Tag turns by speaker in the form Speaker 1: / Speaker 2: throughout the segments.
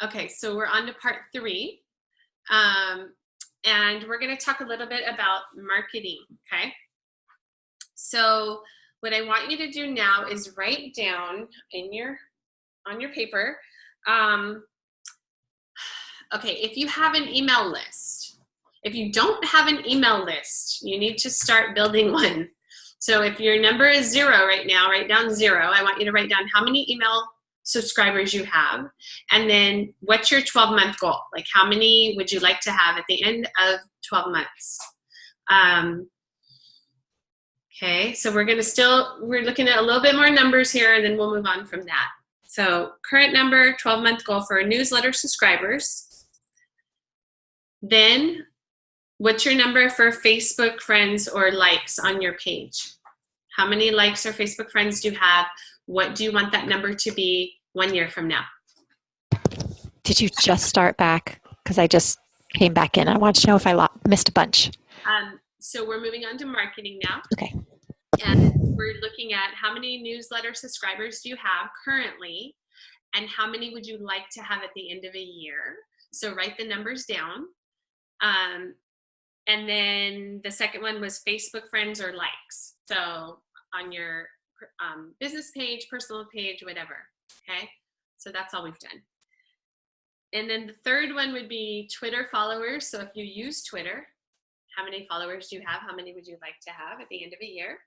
Speaker 1: Okay, so we're on to part 3. And we're going to talk a little bit about marketing, okay? So what I want you to do now is write down on your paper, okay, if you have an email list. If you don't have an email list, you need to start building one. So if your number is 0 right now, write down 0. I want you to write down how many email subscribers you have, and then what's your 12-month goal? Like, how many would you like to have at the end of 12 months? Okay, so we're looking at a little bit more numbers here, and then we'll move on from that. So current number, 12-month goal for newsletter subscribers. Then what's your number for Facebook friends or likes on your page? How many likes or Facebook friends do you have? What do you want that number to be 1 year from now?
Speaker 2: Did you just start back? Because I just came back in. I wanted to know if I missed a bunch.
Speaker 1: So we're moving on to marketing now.
Speaker 2: Okay.
Speaker 1: And we're looking at how many newsletter subscribers do you have currently, and how many would you like to have at the end of a year? So write the numbers down. And then the second one was Facebook friends or likes. So on your business page, personal page, whatever, okay? So that's all we've done. And then the third one would be Twitter followers. So if you use Twitter, how many followers do you have? How many would you like to have at the end of a year?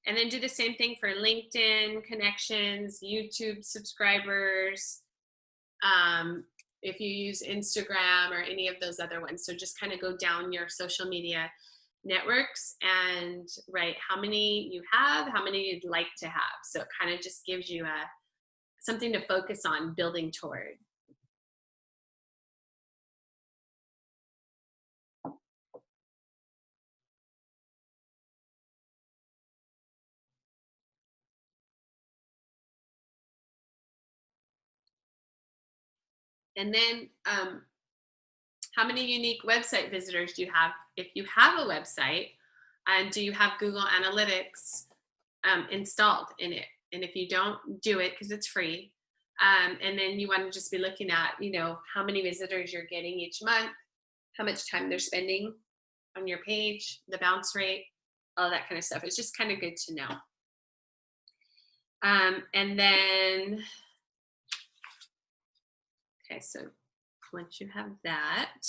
Speaker 1: And then do the same thing for LinkedIn connections, YouTube subscribers, if you use Instagram or any of those other ones. So just kind of go down your social media networks and write how many you have, how many you'd like to have. So it kind of just gives you something to focus on building toward. And then how many unique website visitors do you have? If you have a website, do you have Google Analytics installed in it? And if you don't, do it because it's free. And then you want to just be looking at, how many visitors you're getting each month, how much time they're spending on your page, the bounce rate, all that kind of stuff. It's just kind of good to know. And then, okay, so once you have that,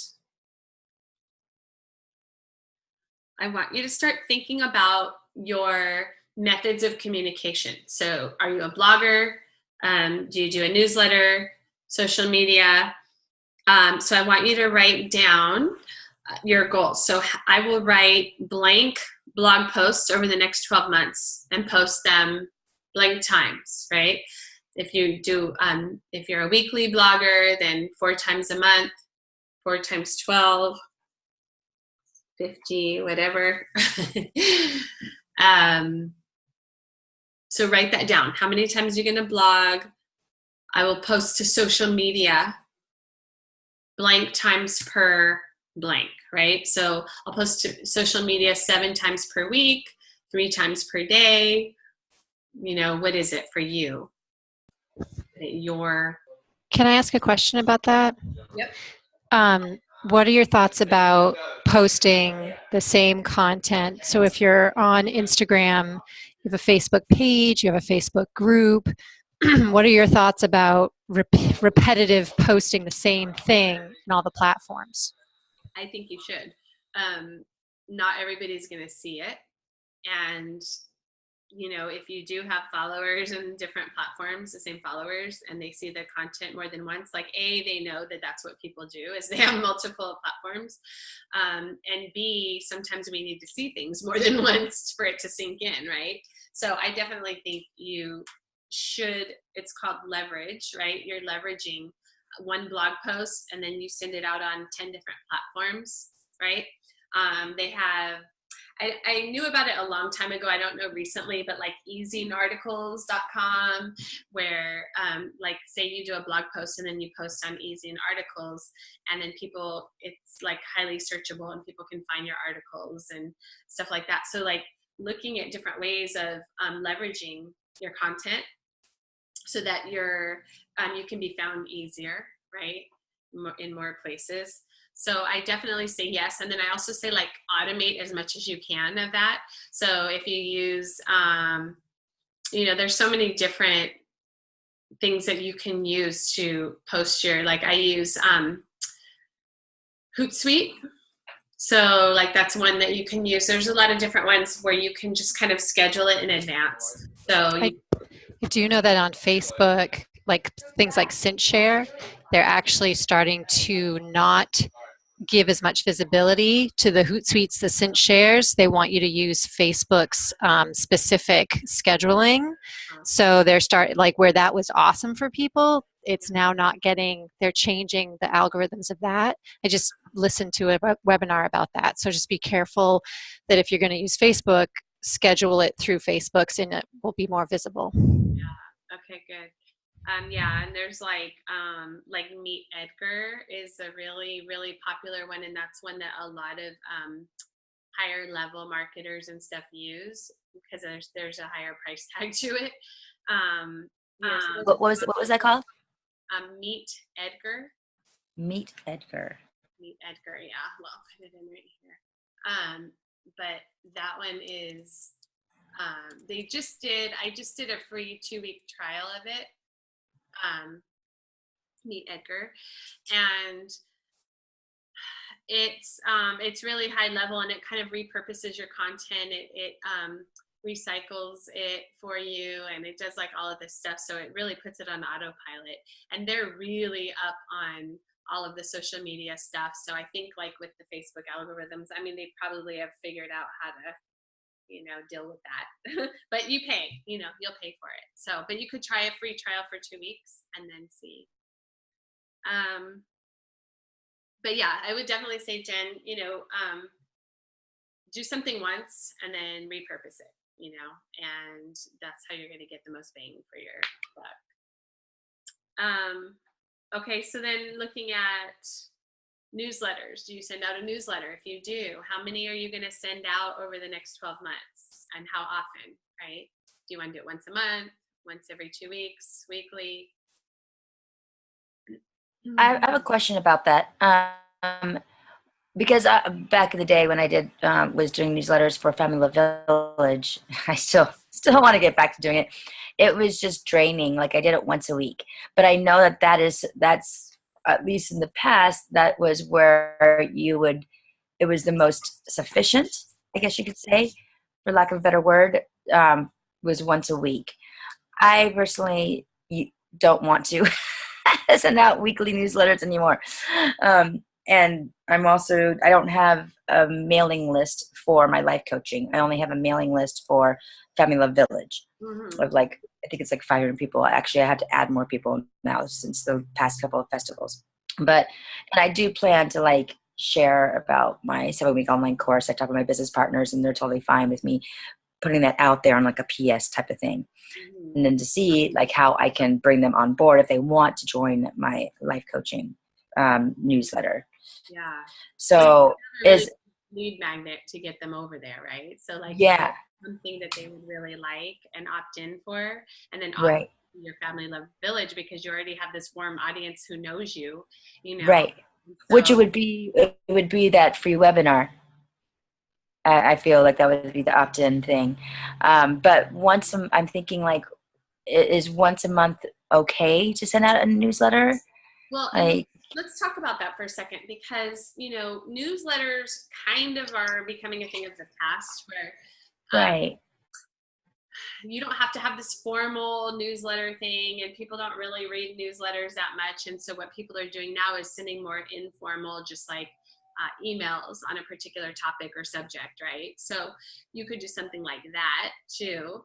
Speaker 1: I want you to start thinking about your methods of communication. So are you a blogger? Do you do a newsletter, social media? So I want you to write down your goals. So I will write blank blog posts over the next 12 months and post them blank times, right? If you do, if you're a weekly blogger, then 4 times a month, 4 times 12, 50, whatever. So write that down. How many times you're going to blog? I will post to social media blank times per blank, right? So I'll post to social media 7 times per week, 3 times per day. What is it for you?
Speaker 2: Can I ask a question about that?
Speaker 1: Yep.
Speaker 2: What are your thoughts about posting the same content? So if you're on Instagram, you have a Facebook page, you have a Facebook group, what are your thoughts about repetitive posting the same thing in all the platforms?
Speaker 1: I think you should. Not everybody's going to see it. And if you do have followers in different platforms, the same followers, and they see the content more than once, like A, they know that that's what people do, is they have multiple platforms. And B, sometimes we need to see things more than once for it to sink in, right? So I definitely think you should, it's called leverage, right? You're leveraging one blog post and then you send it out on 10 different platforms, right? They have, I knew about it a long time ago. I don't know recently, but like easyarticles.com, where like say you do a blog post and then you post on Easy and Articles, and then people, it's like highly searchable and people can find your articles and stuff like that. So like looking at different ways of leveraging your content so that you can be found easier, right? In more places. So I definitely say yes. And then I also say like automate as much as you can of that. So if you use, there's so many different things that you can use to post like I use Hootsuite. So like that's one that you can use. There's a lot of different ones where you can just kind of schedule it in advance. So
Speaker 2: I do know that on Facebook, like things like ScentShare, they're actually starting to not give as much visibility to the Hootsuites, the ScentShares. They want you to use Facebook's specific scheduling. So like where that was awesome for people, it's now not getting, they're changing the algorithms of that. I just listened to a webinar about that. So just be careful that if you're going to use Facebook, schedule it through Facebook's and it will be more visible.
Speaker 1: Yeah. Okay, good. Yeah, and there's like Meet Edgar is a really, really popular one, and that's one that a lot of higher level marketers and stuff use because there's a higher price tag to it.
Speaker 3: What was that called?
Speaker 1: Meet Edgar.
Speaker 3: Meet Edgar.
Speaker 1: Meet Edgar, yeah. Well, I'll put it in right here. But that one is I just did a free 2-week trial of it. Meet Edgar, and it's really high level, and it kind of repurposes your content. It recycles it for you, and it does like all of this stuff. So it really puts it on autopilot, and they're really up on all of the social media stuff. So I think like with the Facebook algorithms, I mean, they probably have figured out how to deal with that. But you pay, you'll pay for it. So, but you could try a free trial for 2 weeks and then see. But yeah, I would definitely say, Jen, do something once and then repurpose it, and that's how you're going to get the most bang for your buck. Okay, so then looking at newsletters. Do you send out a newsletter? If you do, how many are you going to send out over the next 12 months, and how often, right? Do you want to do it once a month, once every 2 weeks, weekly?
Speaker 3: I have a question about that. Because back in the day when I was doing newsletters for Family Love Village, I still want to get back to doing it. It was just draining. Like I did it once a week, but I know that's at least in the past, that was where it was the most sufficient, I guess you could say, for lack of a better word, was once a week. I personally don't want to send out weekly newsletters anymore. And I don't have a mailing list for my life coaching. I only have a mailing list for Family Love Village of I think it's like 500 people. Actually, I had to add more people now since the past couple of festivals. And I do plan to share about my 7-week online course. I talk with my business partners and they're totally fine with me putting that out there on a PS type of thing. And then to see how I can bring them on board if they want to join my life coaching newsletter.
Speaker 1: Yeah.
Speaker 3: So is
Speaker 1: lead magnet to get them over there, right? So
Speaker 3: yeah,
Speaker 1: something that they would really like and opt in for, and then
Speaker 3: right.
Speaker 1: Your Family Love Village, because you already have this warm audience who knows you,
Speaker 3: right. So, which it would be that free webinar. I feel like that would be the opt-in thing. But I'm thinking is once a month okay to send out a newsletter?
Speaker 1: Well, let's talk about that for a second, because newsletters kind of are becoming a thing of the past, where
Speaker 3: right.
Speaker 1: You don't have to have this formal newsletter thing, and people don't really read newsletters that much. And so what people are doing now is sending more informal, just emails on a particular topic or subject, right? So you could do something like that too.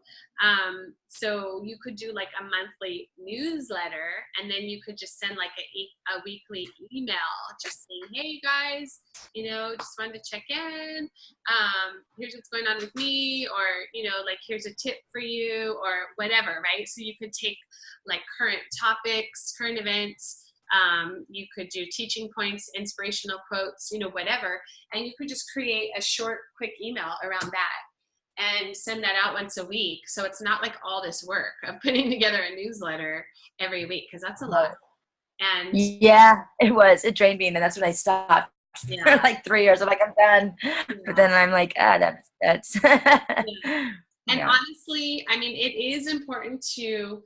Speaker 1: So you could do a monthly newsletter, and then you could just send a weekly email just saying, hey guys, just wanted to check in. Here's what's going on with me, or here's a tip for you, or whatever, right? So you could take current topics, current events. You could do teaching points, inspirational quotes, whatever, and you could just create a short, quick email around that. and send that out once a week. So it's not like all this work of putting together a newsletter every week, because that's a lot. And
Speaker 3: yeah, it was. It drained me, and then that's when I stopped for
Speaker 1: yeah.
Speaker 3: like 3 years. I'm like, I'm done.
Speaker 1: Yeah.
Speaker 3: But then I'm like, that's.
Speaker 1: Yeah. And
Speaker 3: Yeah.
Speaker 1: honestly, I mean, it is important to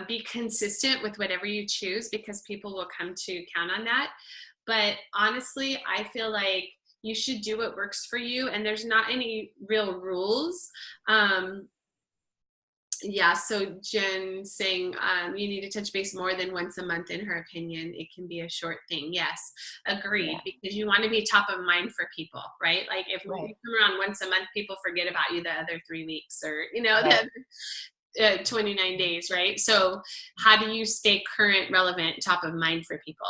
Speaker 1: be consistent with whatever you choose, because people will come to count on that. But honestly, I feel like you should do what works for you, and there's not any real rules. Yeah, so Jen saying you need to touch base more than once a month, in her opinion. It can be a short thing. Yes, agreed, because you want to be top of mind for people, right? Like if you come around once a month, people forget about you the other 3 weeks, or, you know, the other 29 days, right? So how do you stay current, relevant, top of mind for people?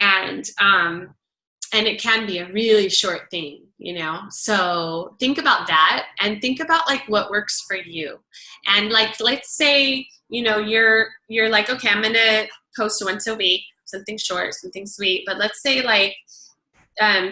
Speaker 1: And it can be a really short thing, you know? So think about that, and think about like what works for you. And like, let's say, you know, you're like, okay, I'm going to post once a week, something short, something sweet. But let's say like,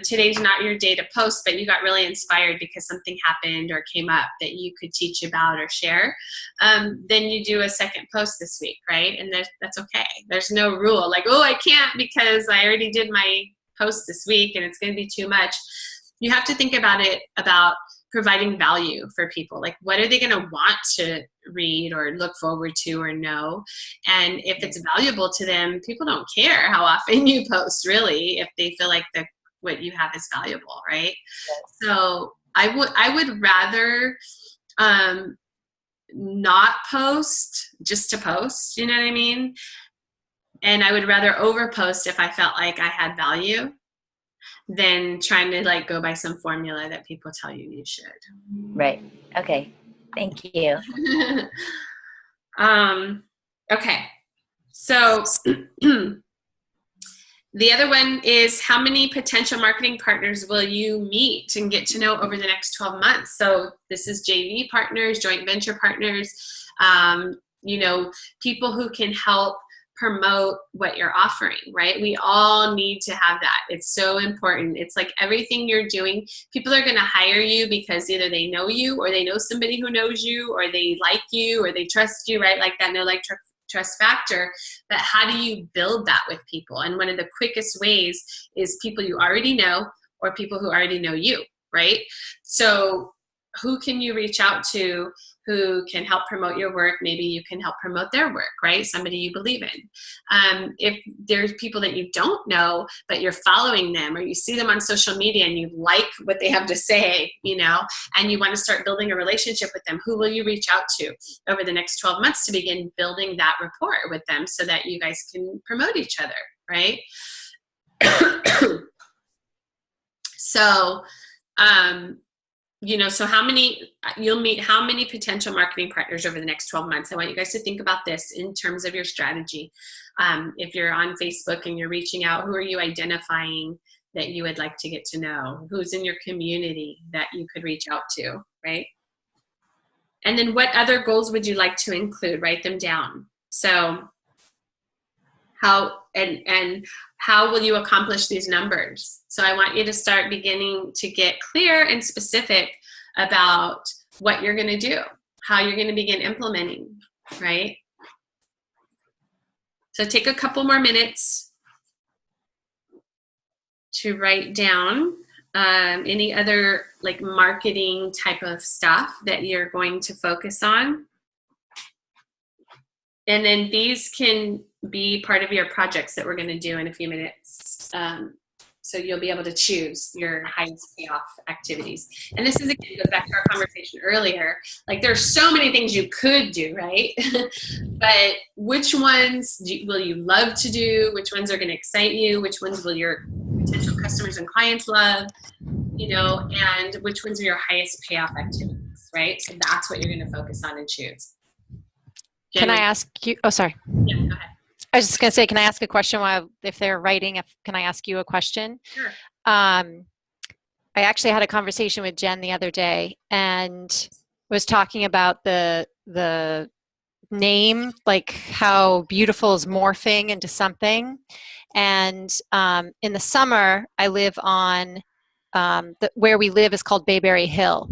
Speaker 1: today's not your day to post, but you got really inspired because something happened or came up that you could teach about or share. Then you do a second post this week, right? And that's okay. There's no rule like, oh, I can't because I already did my post this week and it's going to be too much. You have to think about it, about providing value for people. Like, what are they going to want to read or look forward to or know? And if it's valuable to them, people don't care how often you post, really, if they feel like what you have is valuable, right? So I would rather not post just to post, you know what I mean? And I would rather overpost if I felt like I had value than trying to like go by some formula that people tell you should.
Speaker 3: Right. Okay. Thank you.
Speaker 1: Okay. So the other one is, how many potential marketing partners will you meet and get to know over the next 12 months? So this is JV partners, joint venture partners, you know, people who can help promote what you're offering, right? We all need to have that. It's so important. It's like everything you're doing, people are going to hire you because either they know you, or they know somebody who knows you, or they like you, or they trust you, right? Like that trust factor. But how do you build that with people? And one of the quickest ways is people you already know, or people who already know you, right? So who can you reach out to who can help promote your work? Maybe you can help promote their work, right? Somebody you believe in. If there's people that you don't know, but you're following them, or you see them on social media and you like what they have to say, you know, and you want to start building a relationship with them, who will you reach out to over the next 12 months to begin building that rapport with them so that you guys can promote each other, right? So, you know, so you'll meet how many potential marketing partners over the next 12 months. I want you guys to think about this in terms of your strategy. If you're on Facebook and you're reaching out, who are you identifying that you would like to get to know? Who's in your community that you could reach out to, right? And then what other goals would you like to include? Write them down. So how will you accomplish these numbers? So I want you to start beginning to get clear and specific about what you're going to do, how you're going to begin implementing, right? So take a couple more minutes to write down any other like marketing type of stuff that you're going to focus on. And then these can be part of your projects that we're going to do in a few minutes. So you'll be able to choose your highest payoff activities. And this is, again, goes back to our conversation earlier. Like, there's so many things you could do, right? But which ones will you love to do? Which ones are going to excite you? Which ones will your potential customers and clients love? You know, and which ones are your highest payoff activities, right? So that's what you're going to focus on and choose.
Speaker 2: Can I ask you? Oh, sorry.
Speaker 1: Yeah, go ahead.
Speaker 2: I was just going to say, can I ask a question if they're writing? Can I ask you a question?
Speaker 1: Sure.
Speaker 2: I actually had a conversation with Jen the other day and was talking about the name, like how beautiful is morphing into something. And in the summer, I live on, where we live is called Bayberry Hill.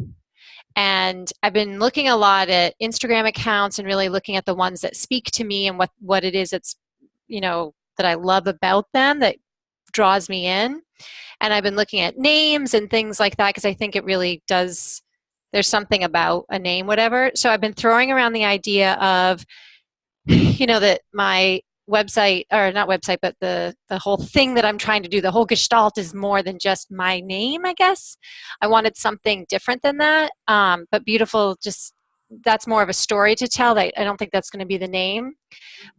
Speaker 2: And I've been looking a lot at Instagram accounts and really looking at the ones that speak to me and what it is that's, that I love about them that draws me in. And I've been looking at names and things like that because I think it really does, there's something about a name, whatever. So I've been throwing around the idea of, that my website, or not website, but the whole thing that I'm trying to do, the whole gestalt is more than just my name, I guess. I wanted something different than that. But beautiful, just that's more of a story to tell. I don't think that's going to be the name.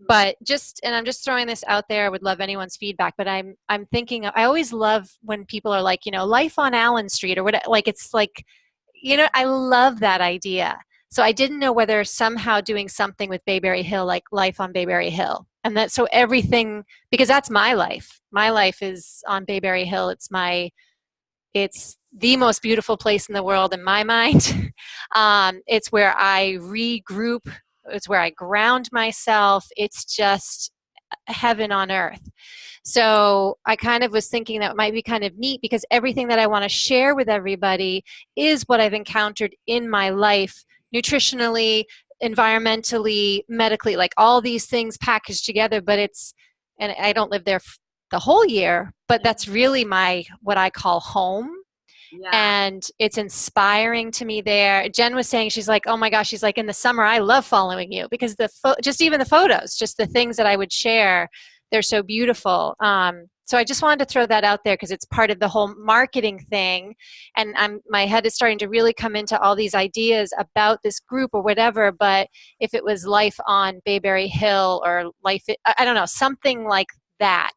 Speaker 2: But and I'm just throwing this out there. I would love anyone's feedback, but I'm thinking, I always love when people are like, life on Allen Street or what, like, it's like, I love that idea. So I didn't know whether somehow doing something with Bayberry Hill, like life on Bayberry Hill. And that, so everything, because that's my life. My life is on Bayberry Hill. It's the most beautiful place in the world in my mind. It's where I regroup. It's where I ground myself. It's just heaven on earth. So I kind of was thinking that might be kind of neat because everything that I want to share with everybody is what I've encountered in my life, nutritionally, environmentally, medically, like all these things packaged together. But and I don't live there the whole year, but that's really what I call home. Yeah. And it's inspiring to me there. Jen was saying, she's like, oh my gosh, she's like, in the summer, I love following you because just even the photos, just the things that I would share, they're so beautiful. So I just wanted to throw that out there because it's part of the whole marketing thing. And my head is starting to really come into all these ideas about this group or whatever. But if it was life on Bayberry Hill or I don't know, something like that.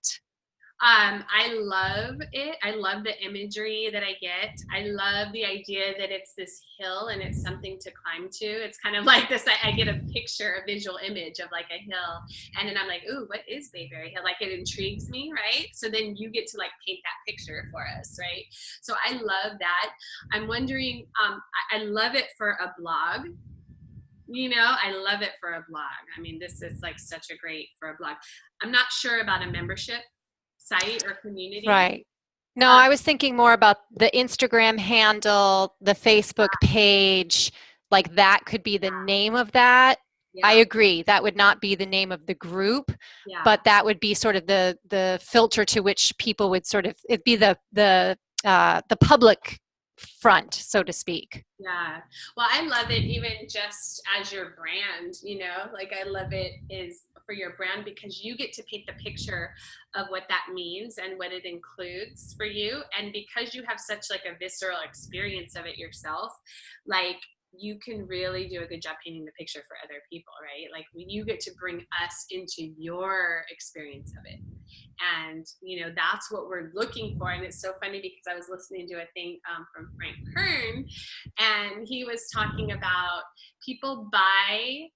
Speaker 1: I love it. I love the imagery that I get. I love the idea that it's this hill and it's something to climb to. It's kind of like this, I get a picture, a visual image of like a hill. And then I'm like, ooh, what is Bayberry Hill? Like, it intrigues me, right? So then you get to like paint that picture for us, right? So I love that. I'm wondering, I love it for a blog. I love it for a blog. I mean, this is like such a great for a blog. I'm not sure about a membership site or community.
Speaker 2: Right. No, I was thinking more about the Instagram handle, the Facebook page, like that could be the name of that. Yeah. I agree. That would not be the name of the group, but that would be sort of the filter to which people would it'd be the public front, so to speak.
Speaker 1: Yeah. Well, I love it even just as your brand, like I love it is for your brand because you get to paint the picture of what that means and what it includes for you. And because you have such like a visceral experience of it yourself, like you can really do a good job painting the picture for other people, right? Like you get to bring us into your experience of it. And, that's what we're looking for. And it's so funny because I was listening to a thing from Frank Kern, and he was talking about people buy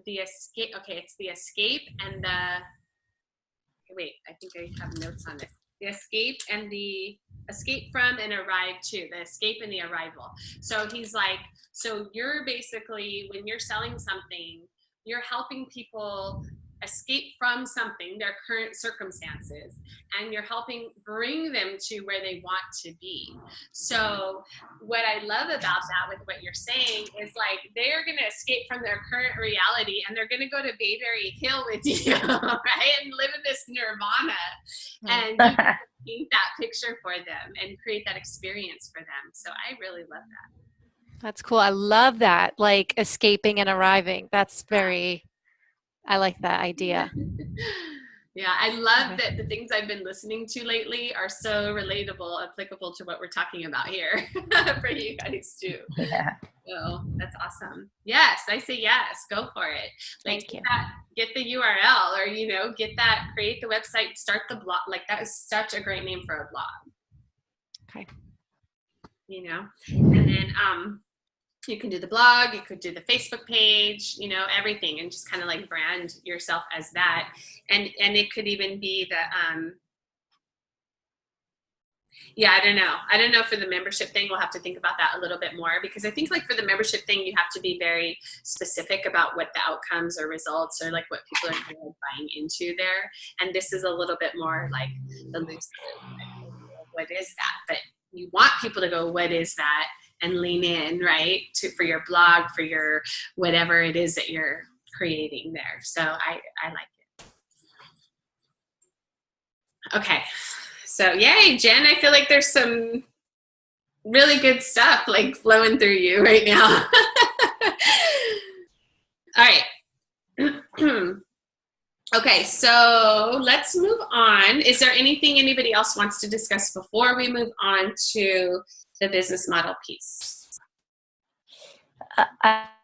Speaker 1: the escape. Okay, it's the escape and wait, I think I have notes on this. The escape and the escape from and arrive to, the escape and the arrival. So he's like, so you're basically, when you're selling something, you're helping people escape from something, their current circumstances, and you're helping bring them to where they want to be. So what I love about that with what you're saying is like they're going to escape from their current reality and they're going to go to Bayberry Hill with you, right? And live in this nirvana. And you can paint that picture for them and create that experience for them. So I really love that.
Speaker 2: That's cool. I love that. Like escaping and arriving. That's I like that idea.
Speaker 1: Yeah, I love that the things I've been listening to lately are so relatable, applicable to what we're talking about here for you guys too.
Speaker 3: Yeah.
Speaker 1: So that's awesome. Yes, I say yes. Go for it. Like
Speaker 2: Thank you.
Speaker 1: Get the URL or, get that, create the website, start the blog. Like that is such a great name for a blog.
Speaker 2: Okay.
Speaker 1: And then you can do the blog, you could do the Facebook page, everything, and just kind of like brand yourself as that. And it could even be the, I don't know for the membership thing, we'll have to think about that a little bit more because I think like for the membership thing, you have to be very specific about what the outcomes or results or like what people are kind of buying into there. And this is a little bit more like elusive. What is that? But you want people to go, what is that? and lean in, right? For your blog, for your whatever it is that you're creating there. So I like it. Okay. So yay, Jen, I feel like there's some really good stuff like flowing through you right now. All right. Okay, so let's move on. Is there anything anybody else wants to discuss before we move on to the business model piece?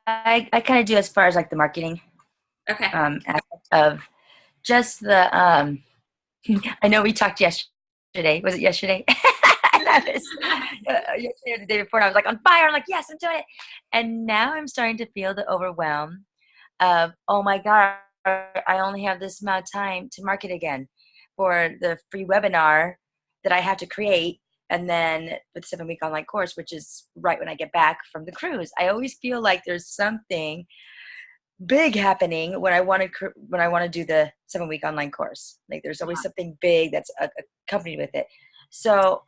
Speaker 3: I kind of do as far as like the marketing aspect of just the I know we talked yesterday. Was it yesterday? That was yesterday or the day before. And I was like on fire. I'm like, yes, I'm doing it. And now I'm starting to feel the overwhelm of, oh my God, I only have this amount of time to market again for the free webinar that I have to create. And then with the 7-week online course, which is right when I get back from the cruise. I always feel like there's something big happening when I want to do the 7-week online course. Like there's always something big that's accompanied with it. So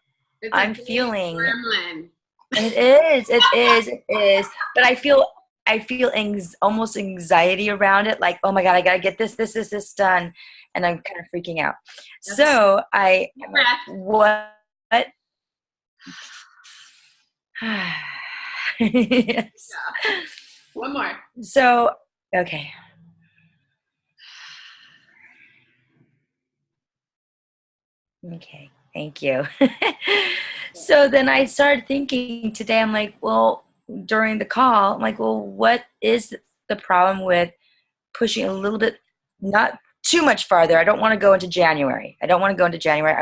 Speaker 3: I'm feeling it is. But I feel almost anxiety around it. Like, oh my God, I got to get this done. And I'm kind of freaking out. So I'm like, what? Yes.
Speaker 1: Yeah. One more.
Speaker 3: So, okay. Okay, thank you. So then I started thinking today, I'm like, well, during the call, I'm like, well, what is the problem with pushing a little bit, not too much farther? I don't want to go into January. I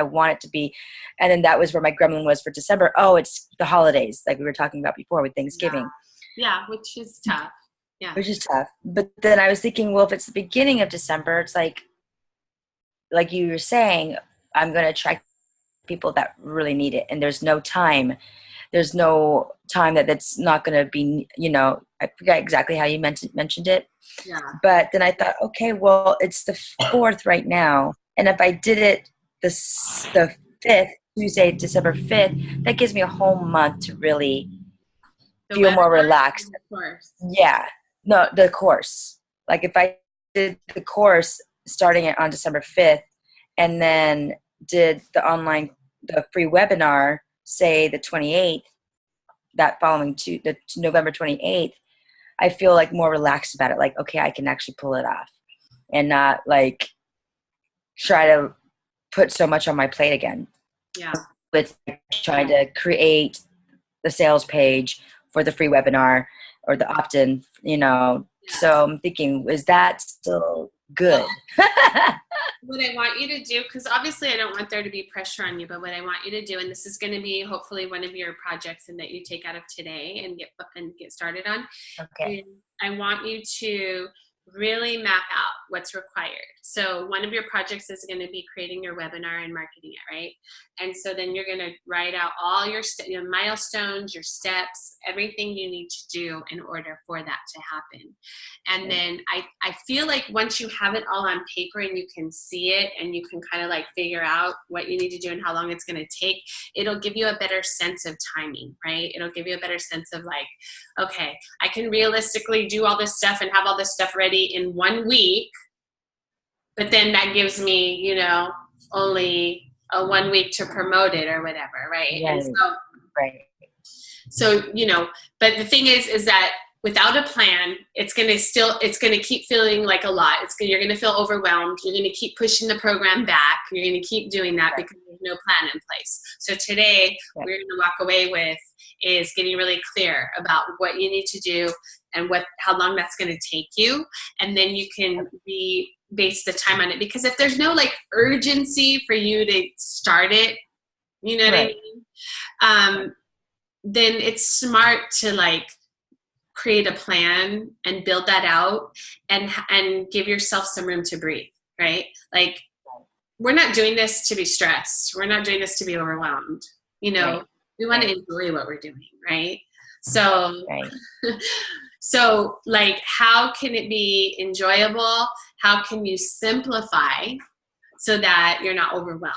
Speaker 3: want it to be, and then that was where my gremlin was for December. Oh, it's the holidays, like we were talking about before with Thanksgiving.
Speaker 1: Yeah, which is tough. Yeah.
Speaker 3: Which is tough. But then I was thinking, well, if it's the beginning of December, it's like you were saying, I'm going to attract people that really need it. And there's no time that's not going to be, I forget exactly how you mentioned it.
Speaker 1: Yeah.
Speaker 3: But then I thought, okay, well, it's the 4th right now. And if I did it the 5th, Tuesday, December 5th, that gives me a whole month to really feel more relaxed. Yeah. No, the course. Like if I did the course starting it on December 5th and then did the free webinar, say the 28th, that following the November 28th, I feel like more relaxed about it. Like, okay, I can actually pull it off and not like try to put so much on my plate again.
Speaker 1: Yeah.
Speaker 3: With trying to create the sales page for the free webinar or the opt-in, Yes. So I'm thinking, is that still good?
Speaker 1: What I want you to do, because obviously I don't want there to be pressure on you, but what I want you to do, and this is going to be hopefully one of your projects and that you take out of today and get started on.
Speaker 3: Okay.
Speaker 1: I want you to really map out what's required. So one of your projects is going to be creating your webinar and marketing it, right? And so then you're going to write out all your milestones, your steps, everything you need to do in order for that to happen. And then I feel like once you have it all on paper and you can see it and you can kind of like figure out what you need to do and how long it's going to take, it'll give you a better sense of timing, right? It'll give you a better sense of like, okay, I can realistically do all this stuff and have all this stuff ready in 1 week, but then that gives me, only a 1 week to promote it or whatever, right?
Speaker 3: Right.
Speaker 1: And so, but the thing is that without a plan, it's going to keep feeling like a lot. You're going to feel overwhelmed. You're going to keep pushing the program back. You're going to keep doing that because there's no plan in place. So today, we're going to walk away with is getting really clear about what you need to do and how long that's going to take you. And then you can base the time on it. Because if there's no like urgency for you to start it, you know what I mean? Then it's smart to like create a plan and build that out and give yourself some room to breathe, right? Like we're not doing this to be stressed. We're not doing this to be overwhelmed. We want to enjoy what we're doing, right? So, so like, how can it be enjoyable? How can you simplify so that you're not overwhelmed?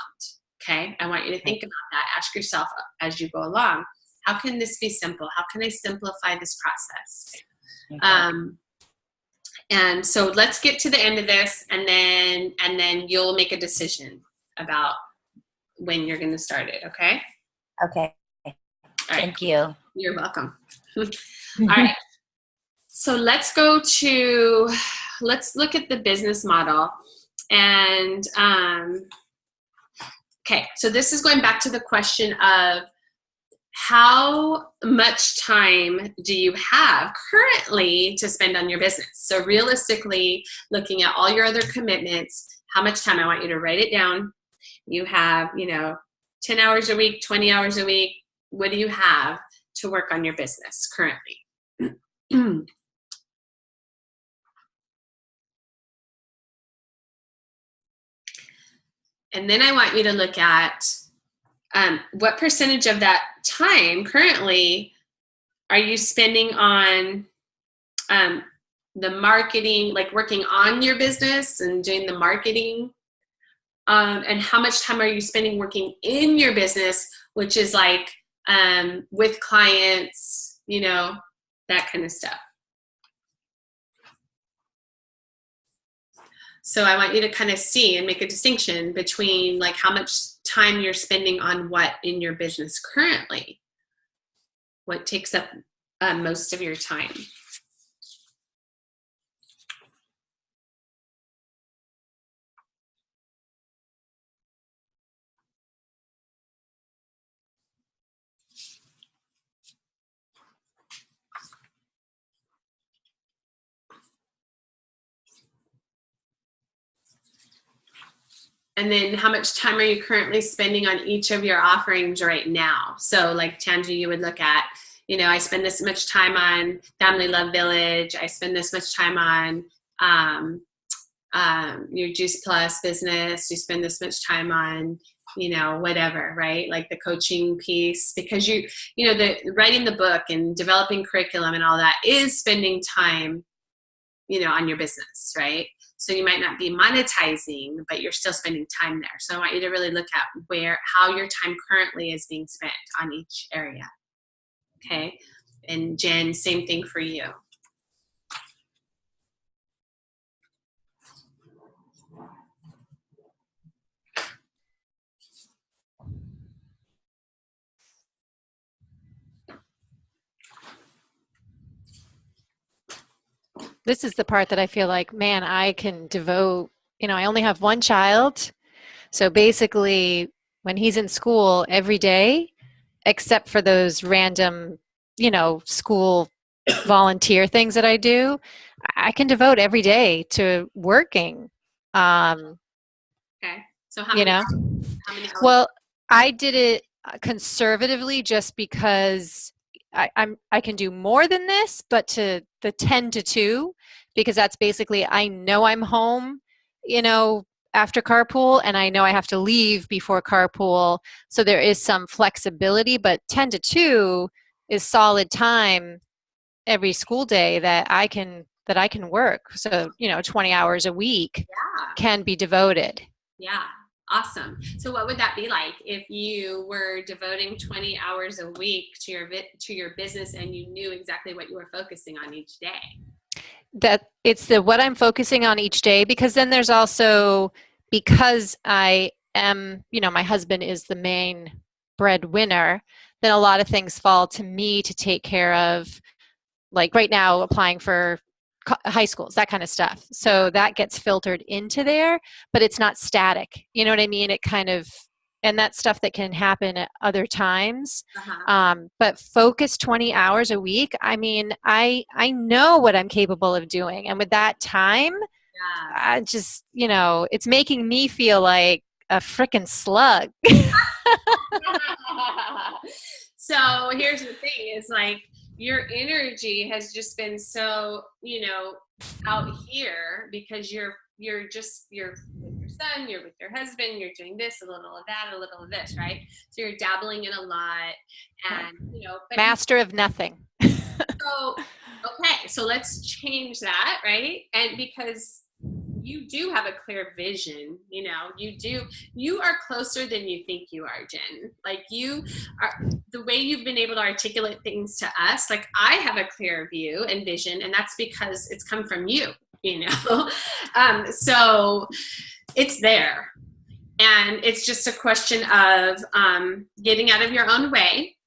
Speaker 1: Okay. I want you to think about that. Ask yourself as you go along, How can this be simple? How can I simplify this process?
Speaker 3: Okay.
Speaker 1: And so let's get to the end of this, and then you'll make a decision about when you're going to start it. Okay.
Speaker 3: Okay.
Speaker 1: All right.
Speaker 3: Thank you.
Speaker 1: You're welcome. All right. So let's look at the business model. And, okay. So this is going back to the question of how much time do you have currently to spend on your business? So realistically, looking at all your other commitments, how much time? I want you to write it down. You have, 10 hours a week, 20 hours a week. What do you have to work on your business currently? And then I want you to look at what percentage of that time currently are you spending on the marketing, like working on your business and doing the marketing? And how much time are you spending working in your business, which is like with clients, that kind of stuff. So I want you to kind of see and make a distinction between like how much time you're spending on what in your business currently. What takes up most of your time. And then how much time are you currently spending on each of your offerings right now? So like Tanji, you would look at, I spend this much time on Family Love Village. I spend this much time on your Juice Plus business. You spend this much time on, whatever, right? Like the coaching piece, because the writing the book and developing curriculum and all that is spending time, on your business, right? So you might not be monetizing, but you're still spending time there. So I want you to really look at how your time currently is being spent on each area. Okay. And Jen, same thing for you.
Speaker 2: This is the part that I feel like, man, I can devote, I only have one child. So basically, when he's in school every day, except for those random, school volunteer things that I do, I can devote every day to working.
Speaker 1: Okay. So how many hours?
Speaker 2: Well, I did it conservatively just because I can do more than this, but to the 10 to 2, because that's basically, I know I'm home, after carpool, and I know I have to leave before carpool. So there is some flexibility, but 10 to 2 is solid time every school day that I can work. So, 20 hours a week can be devoted.
Speaker 1: Yeah. Awesome. So what would that be like if you were devoting 20 hours a week to your business and you knew exactly what you were focusing on each day?
Speaker 2: That it's what I'm focusing on each day, because then there's also, because I am, my husband is the main breadwinner, then a lot of things fall to me to take care of, like right now applying for high schools, that kind of stuff. So that gets filtered into there, but it's not static. You know what I mean? It kind of, and that's stuff that can happen at other times. But focus 20 hours a week. I mean, I know what I'm capable of doing. And with that time, I just, it's making me feel like a freaking slug.
Speaker 1: So here's the thing, is like, your energy has just been so, out here because you're with your son, you're with your husband, you're doing this, a little of that, a little of this, right? So you're dabbling in a lot, and, but
Speaker 2: master of nothing.
Speaker 1: So, okay, so let's change that, right? And because you do have a clear vision. You know, you are closer than you think you are, Jen. Like, you are, the way you've been able to articulate things to us, like, I have a clear view and vision, and that's because it's come from you, you know. So it's there, and it's just a question of getting out of your own way,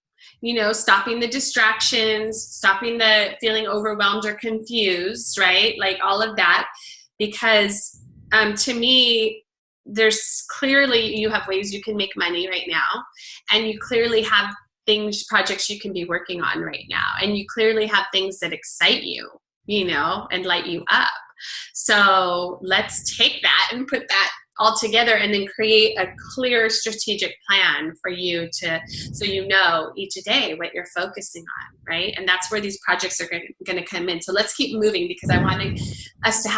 Speaker 1: you know, stopping the distractions, stopping the feeling overwhelmed or confused, right? Like, all of that. Because to me, there's clearly, you have ways you can make money right now, and you clearly have projects you can be working on right now, and you clearly have things that excite you, you know, and light you up. So let's take that and put that all together, and then create a clear strategic plan for you so you know each day what you're focusing on, right? And that's where these projects are going to come in. So let's keep moving, because I want us to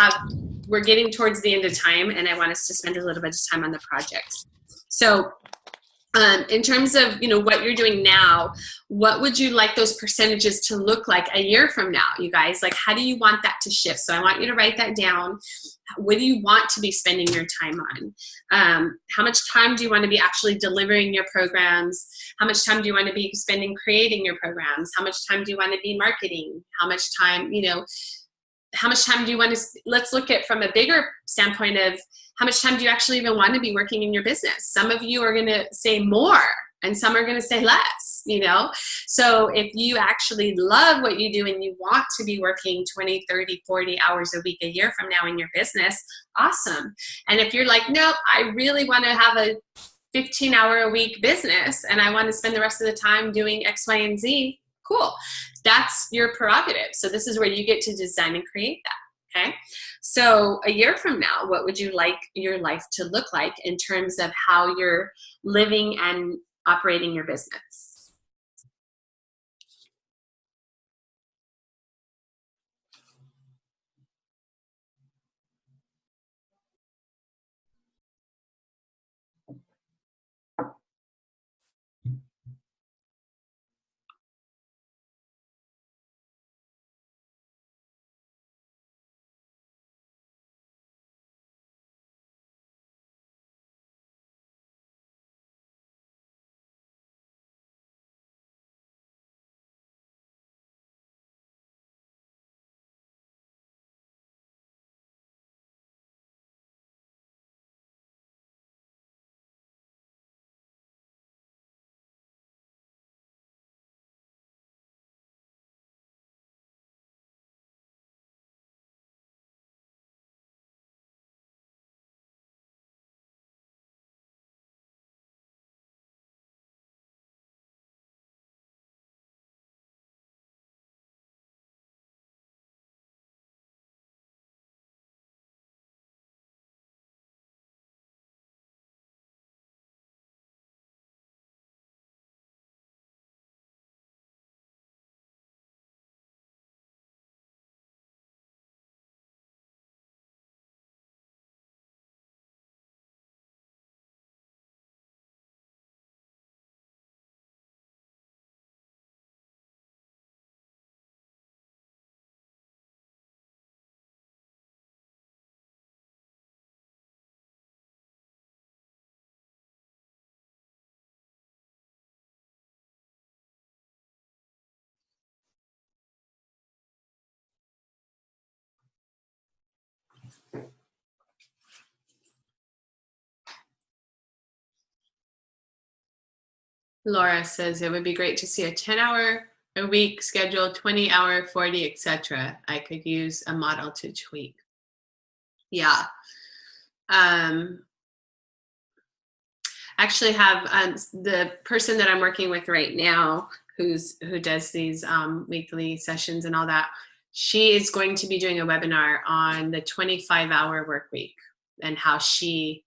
Speaker 1: we're getting towards the end of time, and I want us to spend a little bit of time on the projects. So in terms of, you know, what you're doing now, what would you like those percentages to look like a year from now, you guys? Like, how do you want that to shift? So I want you to write that down. What do you want to be spending your time on? How much time do you want to be actually delivering your programs? How much time do you want to be spending creating your programs? How much time do you want to be marketing? How much time, you know, how much time do you want to, let's look at from a bigger standpoint of how much time do you actually even want to be working in your business? Some of you are going to say more, and some are going to say less, you know? So if you actually love what you do and you want to be working 20, 30, 40 hours a week, a year from now in your business, awesome. And if you're like, nope, I really want to have a 15-hour-a-week business, and I want to spend the rest of the time doing X, Y, and Z, cool. That's your prerogative. So this is where you get to design and create that. Okay. So a year from now, what would you like your life to look like in terms of how you're living and operating your business? Laura says it would be great to see a 10-hour-a-week schedule, 20-hour, 40, etc. I could use a model to tweak. Yeah. Actually have the person that I'm working with right now who does these weekly sessions and all that, she is going to be doing a webinar on the 25-hour work week and how she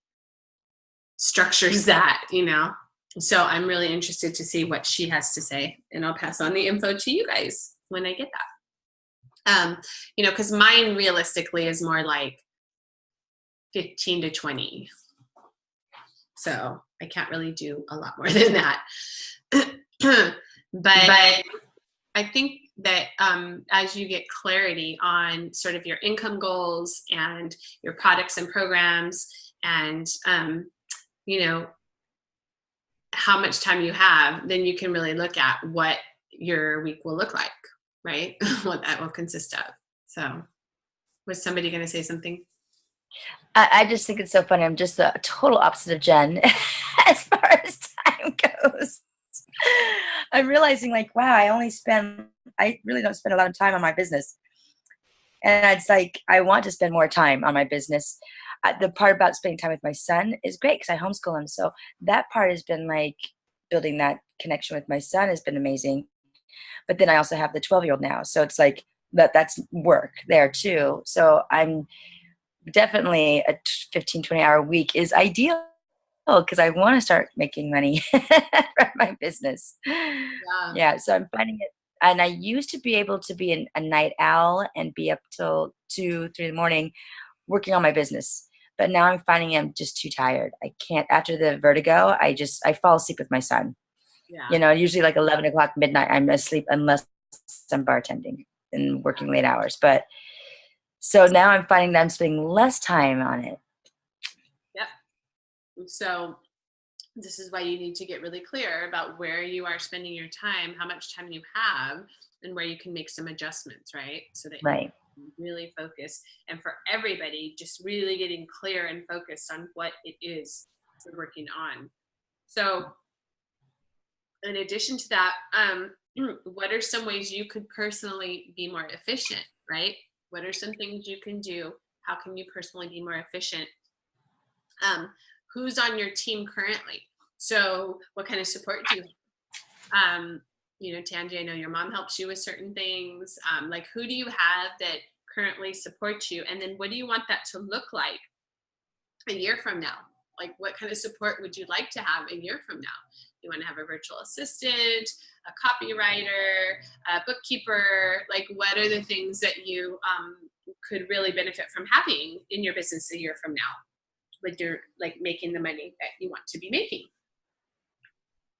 Speaker 1: structures that, you know. So I'm really interested to see what she has to say, and I'll pass on the info to you guys when I get that. You know, because mine realistically is more like 15 to 20. So I can't really do a lot more than that. But I think that as you get clarity on sort of your income goals and your products and programs and, you know, how much time you have, then you can really look at what your week will look like, right? What that will consist of. So was somebody going to say something?
Speaker 3: I just think it's so funny. I'm just the total opposite of Jen as far as time goes. I'm realizing like, wow, I really don't spend a lot of time on my business. And it's like, I want to spend more time on my business. The part about spending time with my son is great because I homeschool him. So that part has been like building that connection with my son has been amazing. But then I also have the 12-year-old now. So it's like that's work there too. So I'm definitely a 15, 20-hour week is ideal because I want to start making money from my business.
Speaker 1: Yeah.
Speaker 3: Yeah, so I'm finding it. And I used to be able to be a night owl and be up till 2, 3 in the morning working on my business. But now I'm finding I'm just too tired. I can't, after the vertigo, I fall asleep with my son.
Speaker 1: Yeah.
Speaker 3: You know, usually like 11 o'clock midnight, I'm asleep unless I'm bartending and working late hours. But so now I'm finding that I'm spending less time on it.
Speaker 1: Yep. So this is why you need to get really clear about where you are spending your time, how much time you have, and where you can make some adjustments, right? So that
Speaker 3: Right.
Speaker 1: you can really focus. And for everybody, just really getting clear and focused on what it is you're working on. So in addition to that, what are some ways you could personally be more efficient, right? What are some things you can do? How can you personally be more efficient? Who's on your team currently? So what kind of support do you have? You know, Tangi, I know your mom helps you with certain things. Like who do you have that currently supports you? And then what do you want that to look like a year from now? Like what kind of support would you like to have a year from now? You want to have a virtual assistant, a copywriter, a bookkeeper? Like what are the things that you could really benefit from having in your business a year from now? When you're like making the money that you want to be making.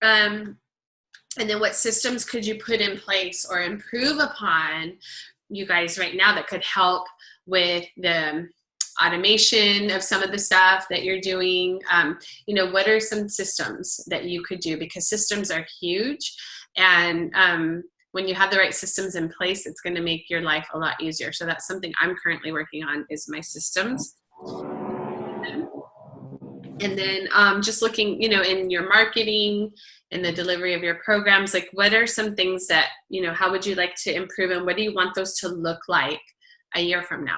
Speaker 1: And then what systems could you put in place or improve upon, you guys, right now that could help with the automation of some of the stuff that you're doing? You know, what are some systems that you could do? Because systems are huge. And when you have the right systems in place, it's going to make your life a lot easier. So that's something I'm currently working on is my systems. And then just looking, you know, in your marketing and the delivery of your programs, like what are some things that, you know, how would you like to improve and what do you want those to look like a year from now?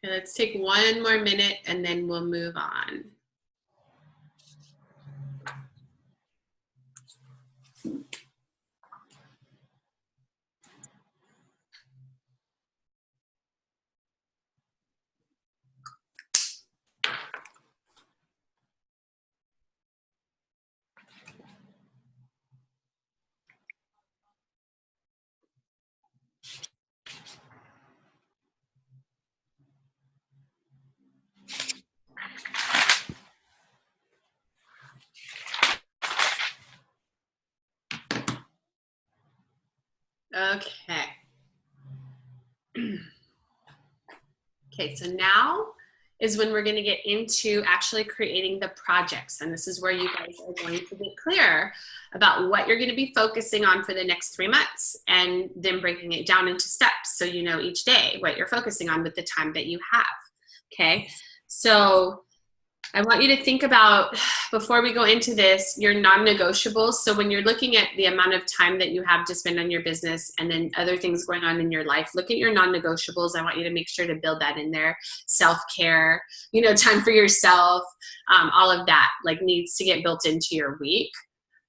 Speaker 1: Okay, let's take one more minute and then we'll move on. Okay. Okay, so now is when we're going to get into actually creating the projects. And this is where you guys are going to get clear about what you're going to be focusing on for the next 3 months, and then breaking it down into steps so you know each day what you're focusing on with the time that you have. Okay, so I want you to think about, before we go into this, your non-negotiables. So when you're looking at the amount of time that you have to spend on your business and then other things going on in your life, look at your non-negotiables. I want you to make sure to build that in there. Self-care, you know, time for yourself, all of that like needs to get built into your week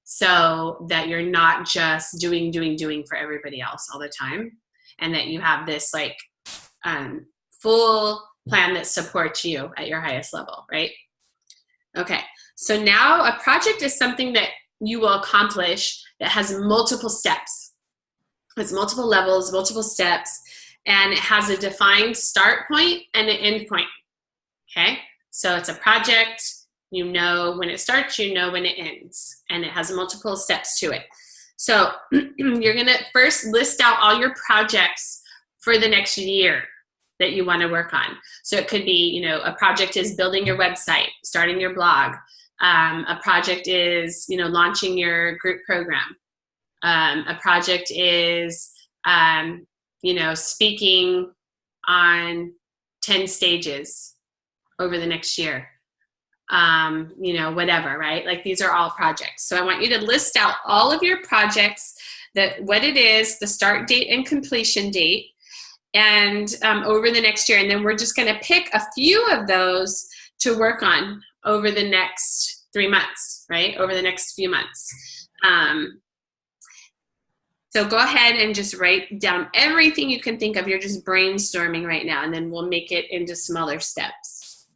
Speaker 1: so that you're not just doing for everybody else all the time, and that you have this like full plan that supports you at your highest level, right? Okay, so now a project is something that you will accomplish that has multiple steps. It's multiple levels, multiple steps, and it has a defined start point and an end point. Okay, so it's a project, you know when it starts, you know when it ends, and it has multiple steps to it. So you're gonna first list out all your projects for the next year that you want to work on. So it could be, you know, a project is building your website, starting your blog. A project is, you know, launching your group program. A project is, you know, speaking on 10 stages over the next year. You know, whatever, right? Like these are all projects. So I want you to list out all of your projects, that what it is, the start date and completion date, and over the next year. And then we're just going to pick a few of those to work on over the next 3 months, right? Over the next few months. So go ahead and just write down everything you can think of. You're just brainstorming right now, and then we'll make it into smaller steps.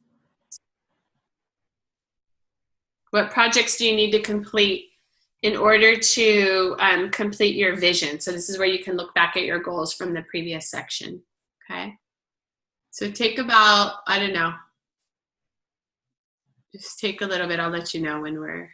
Speaker 1: What projects do you need to complete in order to complete your vision? So this is where you can look back at your goals from the previous section, okay? So take about, I don't know, just take a little bit. I'll let you know when we're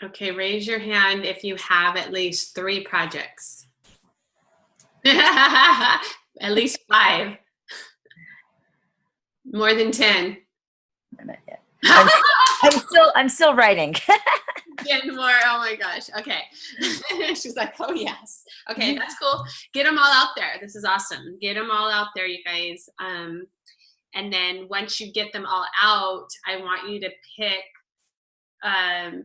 Speaker 1: Okay, raise your hand if you have at least 3 projects. At least 5. More than 10.
Speaker 3: Not yet. I'm still writing.
Speaker 1: Getting more. Oh my gosh. Okay. She's like, oh yes. Okay, that's cool. Get them all out there. This is awesome. Get them all out there, you guys. And then once you get them all out, I want you to pick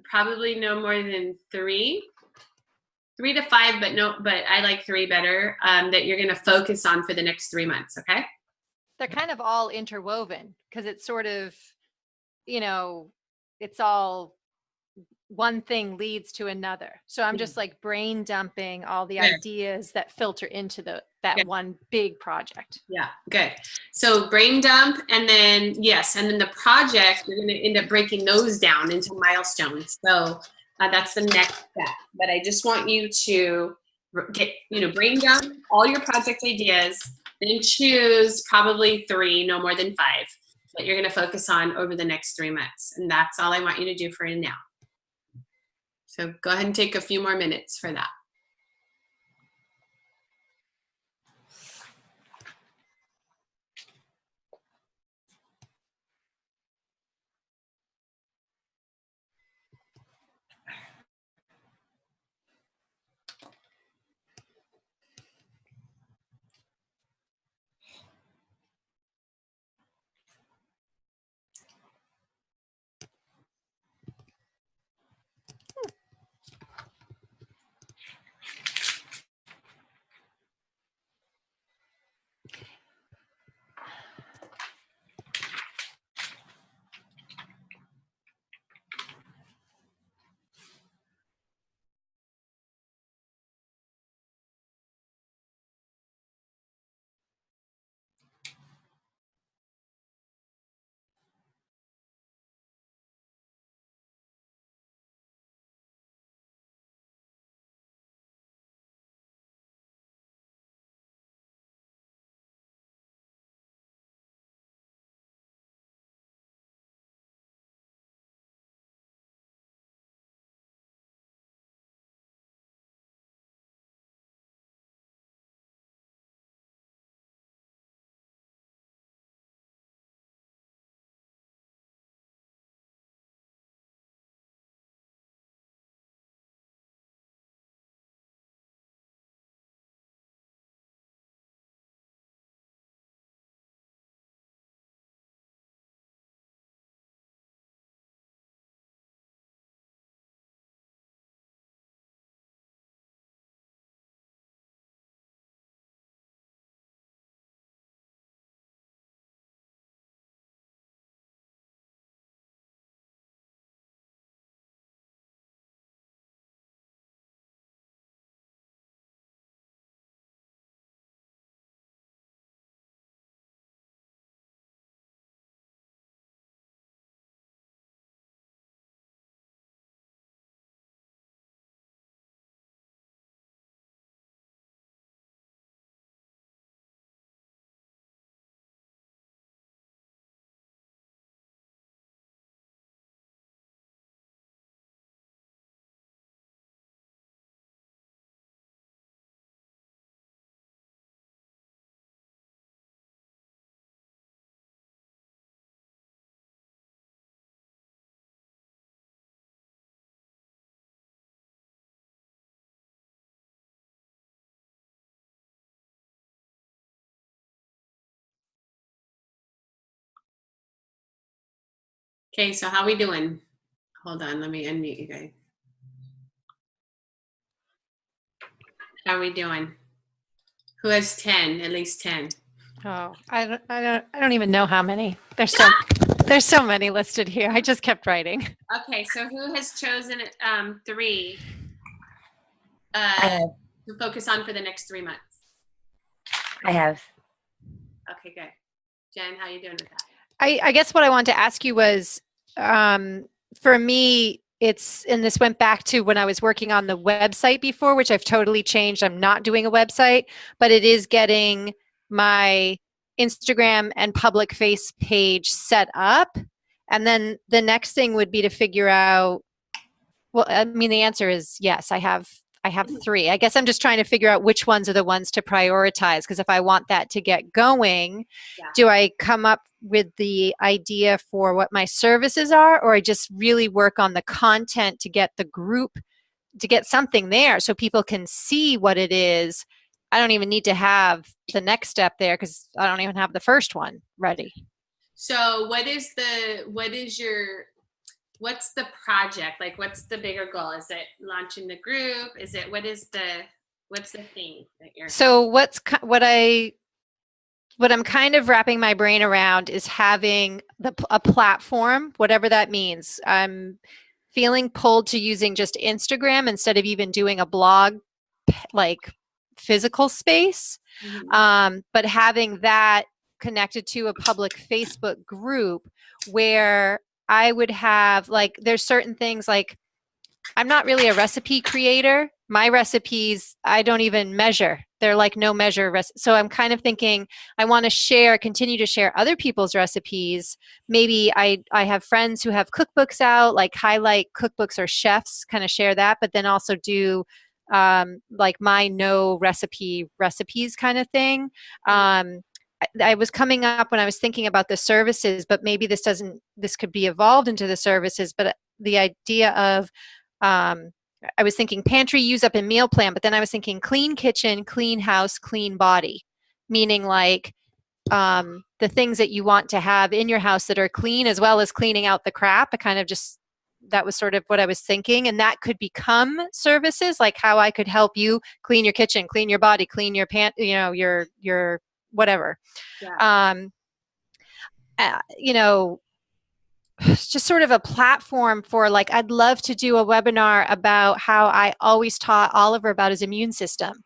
Speaker 1: probably no more than 3 to 5, but I like 3 better, that you're going to focus on for the next 3 months. Okay.
Speaker 2: They're kind of all interwoven because it's sort of, it's all one thing leads to another. So I'm just like brain dumping all the ideas that filter into that one big project.
Speaker 1: Yeah, good. So brain dump, and then the project, we're going to end up breaking those down into milestones. So that's the next step. But I just want you to get, brain dump all your project ideas, then choose probably 3, no more than 5, that you're going to focus on over the next 3 months. And that's all I want you to do for now. So go ahead and take a few more minutes for that. Okay, so how we doing? Hold on, let me unmute you guys. How we doing? Who has 10? At least 10.
Speaker 2: Oh, I don't even know how many. There's so many listed here. I just kept writing.
Speaker 1: Okay, so who has chosen 3 to focus on for the next 3 months?
Speaker 3: I have.
Speaker 1: Okay, good. Jen, how you doing with that?
Speaker 2: I guess what I wanted to ask you was, for me, and this went back to when I was working on the website before, which I've totally changed. I'm not doing a website, but it is getting my Instagram and public face page set up. And then the next thing would be to figure out, well, I mean, the answer is yes, I have 3. I guess I'm just trying to figure out which ones are the ones to prioritize, because if I want that to get going, do I come up with the idea for what my services are, or I just really work on the content to get the group, to get something there so people can see what it is? I don't even need to have the next step there because I don't even have the first one ready.
Speaker 1: So what's the project? Like, what's the bigger goal? Is it launching the group? Is it, what's the thing that you're?
Speaker 2: So what I'm kind of wrapping my brain around is having a platform, whatever that means. I'm feeling pulled to using just Instagram instead of even doing a blog, like physical space. But having that connected to a public Facebook group where I would have, like, there's certain things, like, I'm not really a recipe creator. My recipes, I don't even measure. They're like no measure. So I'm kind of thinking I want to continue to share other people's recipes. Maybe I have friends who have cookbooks out, like highlight cookbooks or chefs, kind of share that, but then also do like my no recipes kind of thing. I was coming up when I was thinking about the services, but maybe this could be evolved into the services, but the idea of, I was thinking pantry use up and meal plan, but then I was thinking clean kitchen, clean house, clean body, meaning like the things that you want to have in your house that are clean, as well as cleaning out the crap. That was sort of what I was thinking. And that could become services, like how I could help you clean your kitchen, clean your body, clean your your whatever. Just sort of a platform for, like, I'd love to do a webinar about how I always taught Oliver about his immune system.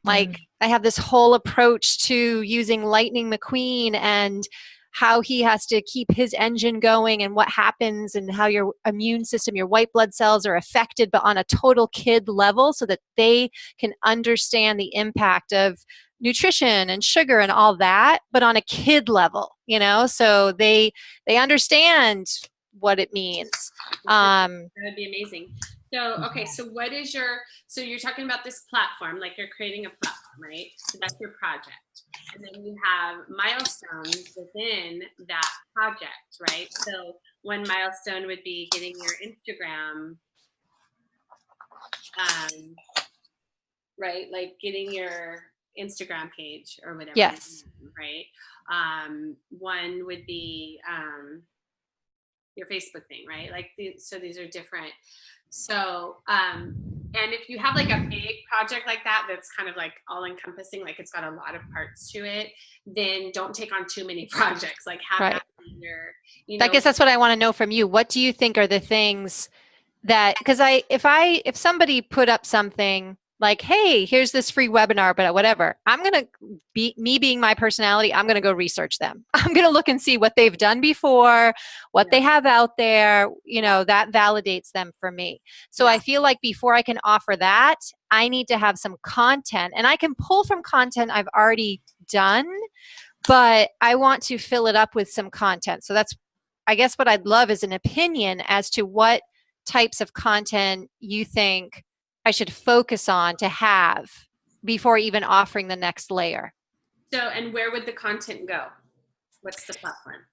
Speaker 2: Like, I have this whole approach to using Lightning McQueen and how he has to keep his engine going and what happens and how your immune system, your white blood cells are affected, but on a total kid level, so that they can understand the impact of nutrition and sugar and all that, but on a kid level, so they understand what it means.
Speaker 1: That would be amazing. So, okay, so so you're talking about this platform, like you're creating a platform, right? So that's your project. And then you have milestones within that project, right? So one milestone would be getting your Instagram, right? Like getting your Instagram page or whatever.
Speaker 2: Yes.
Speaker 1: Right. One would be your Facebook thing, right? Like so these are different. So and if you have like a big project like that that's kind of like all encompassing, like it's got a lot of parts to it, then don't take on too many projects. Like have that in your,
Speaker 2: I guess that's what I want to know from you. What do you think are the things that, because if somebody put up something like, hey, here's this free webinar, but whatever, I'm going to me being my personality, I'm going to go research them. I'm going to look and see what they've done before, what they have out there, that validates them for me. So I feel like before I can offer that, I need to have some content, and I can pull from content I've already done, but I want to fill it up with some content. So that's, I guess, what I'd love is an opinion as to what types of content you think I should focus on to have before even offering the next layer.
Speaker 1: So, and where would the content go? What's the platform?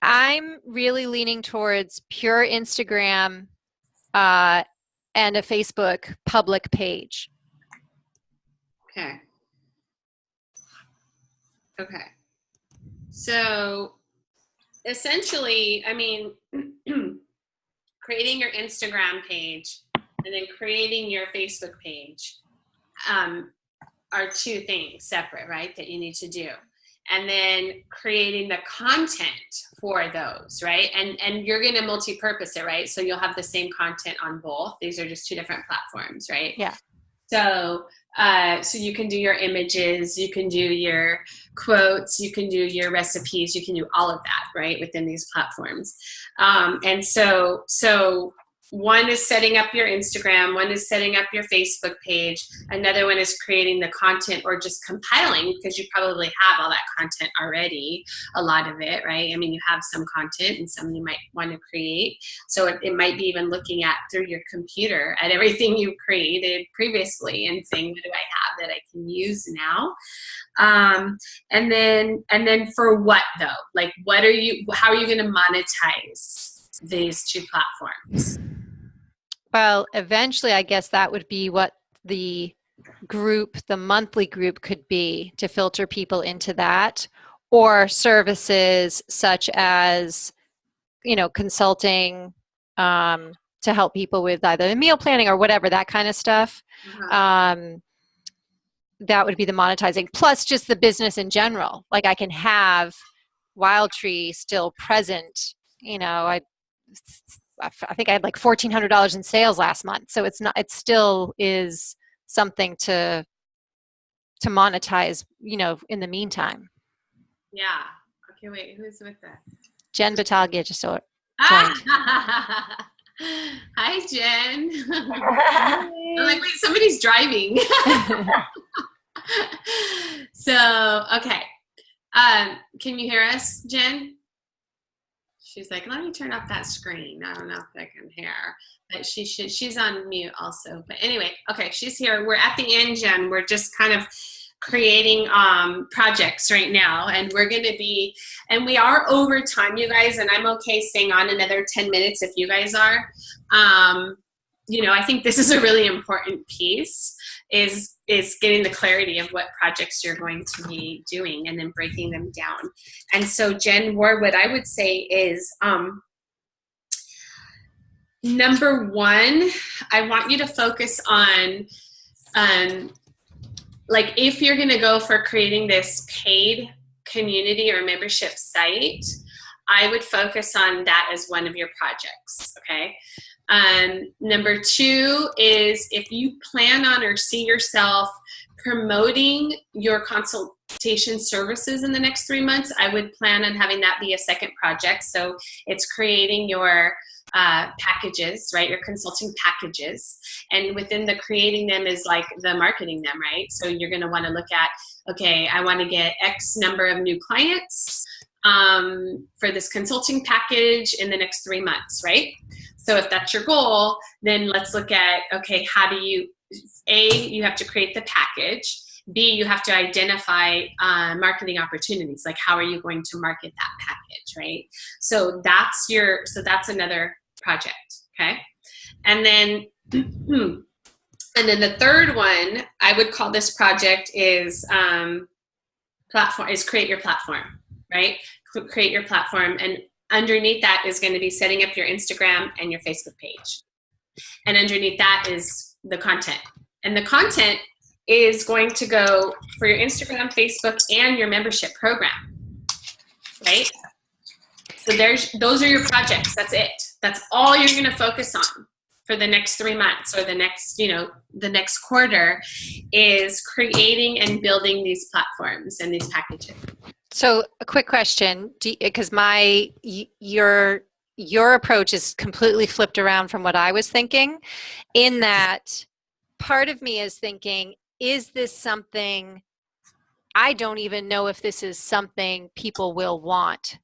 Speaker 2: I'm really leaning towards pure Instagram and a Facebook public page.
Speaker 1: Okay. Okay. So essentially, I mean, creating your Instagram page and then creating your Facebook page are two things separate, right, that you need to do. And then creating the content for those, right? And you're going to multi-purpose it, right? So you'll have the same content on both. These are just two different platforms, right?
Speaker 2: Yeah.
Speaker 1: So so you can do your images, you can do your quotes, you can do your recipes, you can do all of that, right, within these platforms. And so one is setting up your Instagram, one is setting up your Facebook page, another one is creating the content or just compiling, because you probably have all that content already, a lot of it, right? I mean, you have some content and some you might want to create. So it might be even looking at through your computer at everything you created previously and saying, what do I have that I can use now? And then for what though? Like, how are you going to monetize these two platforms?
Speaker 2: Well, eventually, I guess that would be what the monthly group could be, to filter people into that, or services such as, consulting to help people with either meal planning or whatever, that kind of stuff. That would be the monetizing, plus just the business in general. Like, I can have Wild Tree still present. I think I had like $1,400 in sales last month. So it still is something to monetize, in the meantime.
Speaker 1: Yeah. Okay, wait, who's with that?
Speaker 2: Jen Battaglia just joined.
Speaker 1: Hi, Jen. I'm like, wait, somebody's driving. So, okay. Can you hear us, Jen? She's like, let me turn off that screen. I don't know if I can hear her, but she's on mute also. But anyway, okay, she's here. We're at the end, Jen. We're just kind of creating projects right now, and we are over time, you guys, and I'm okay staying on another 10 minutes if you guys are. I think this is a really important piece, is getting the clarity of what projects you're going to be doing and then breaking them down. And so, Jen Ward, what I would say is, number one, I want you to focus on, like, if you're going to go for creating this paid community or membership site, I would focus on that as one of your projects, okay? Number two is, if you plan on or see yourself promoting your consultation services in the next 3 months, I would plan on having that be a second project. So it's creating your packages, right? Your consulting packages. And within the creating them is like the marketing them, right? So you're going to want to look at, okay, I want to get X number of new clients for this consulting package in the next 3 months, right? So if that's your goal, then let's look at, okay, how do you, you have to create the package. B, you have to identify marketing opportunities. Like, how are you going to market that package, right? So that's another project, okay? And then, the third one, I would call this project is create your platform, right? Create your platform, and underneath that is going to be setting up your Instagram and your Facebook page. And underneath that is the content. And the content is going to go for your Instagram, Facebook, and your membership program, right? So those are your projects. That's it. That's all you're going to focus on for the next 3 months, or the next quarter, is creating and building these platforms and these packages.
Speaker 2: So a quick question, because your approach is completely flipped around from what I was thinking, in that part of me is thinking, is this something, I don't even know if this is something people will want.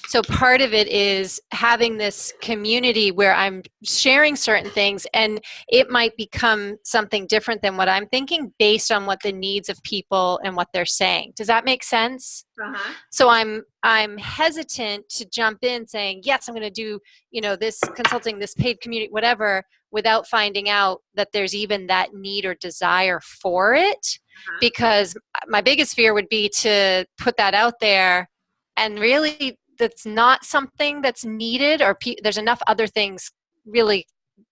Speaker 2: So part of it is having this community where I'm sharing certain things, and it might become something different than what I'm thinking based on what the needs of people and what they're saying. Does that make sense?
Speaker 1: Uh-huh.
Speaker 2: So I'm hesitant to jump in saying, yes, I'm going to do, this consulting, this paid community, whatever, without finding out that there's even that need or desire for it. Uh-huh. Because my biggest fear would be to put that out there, and really that's not something that's needed, or there's enough other things really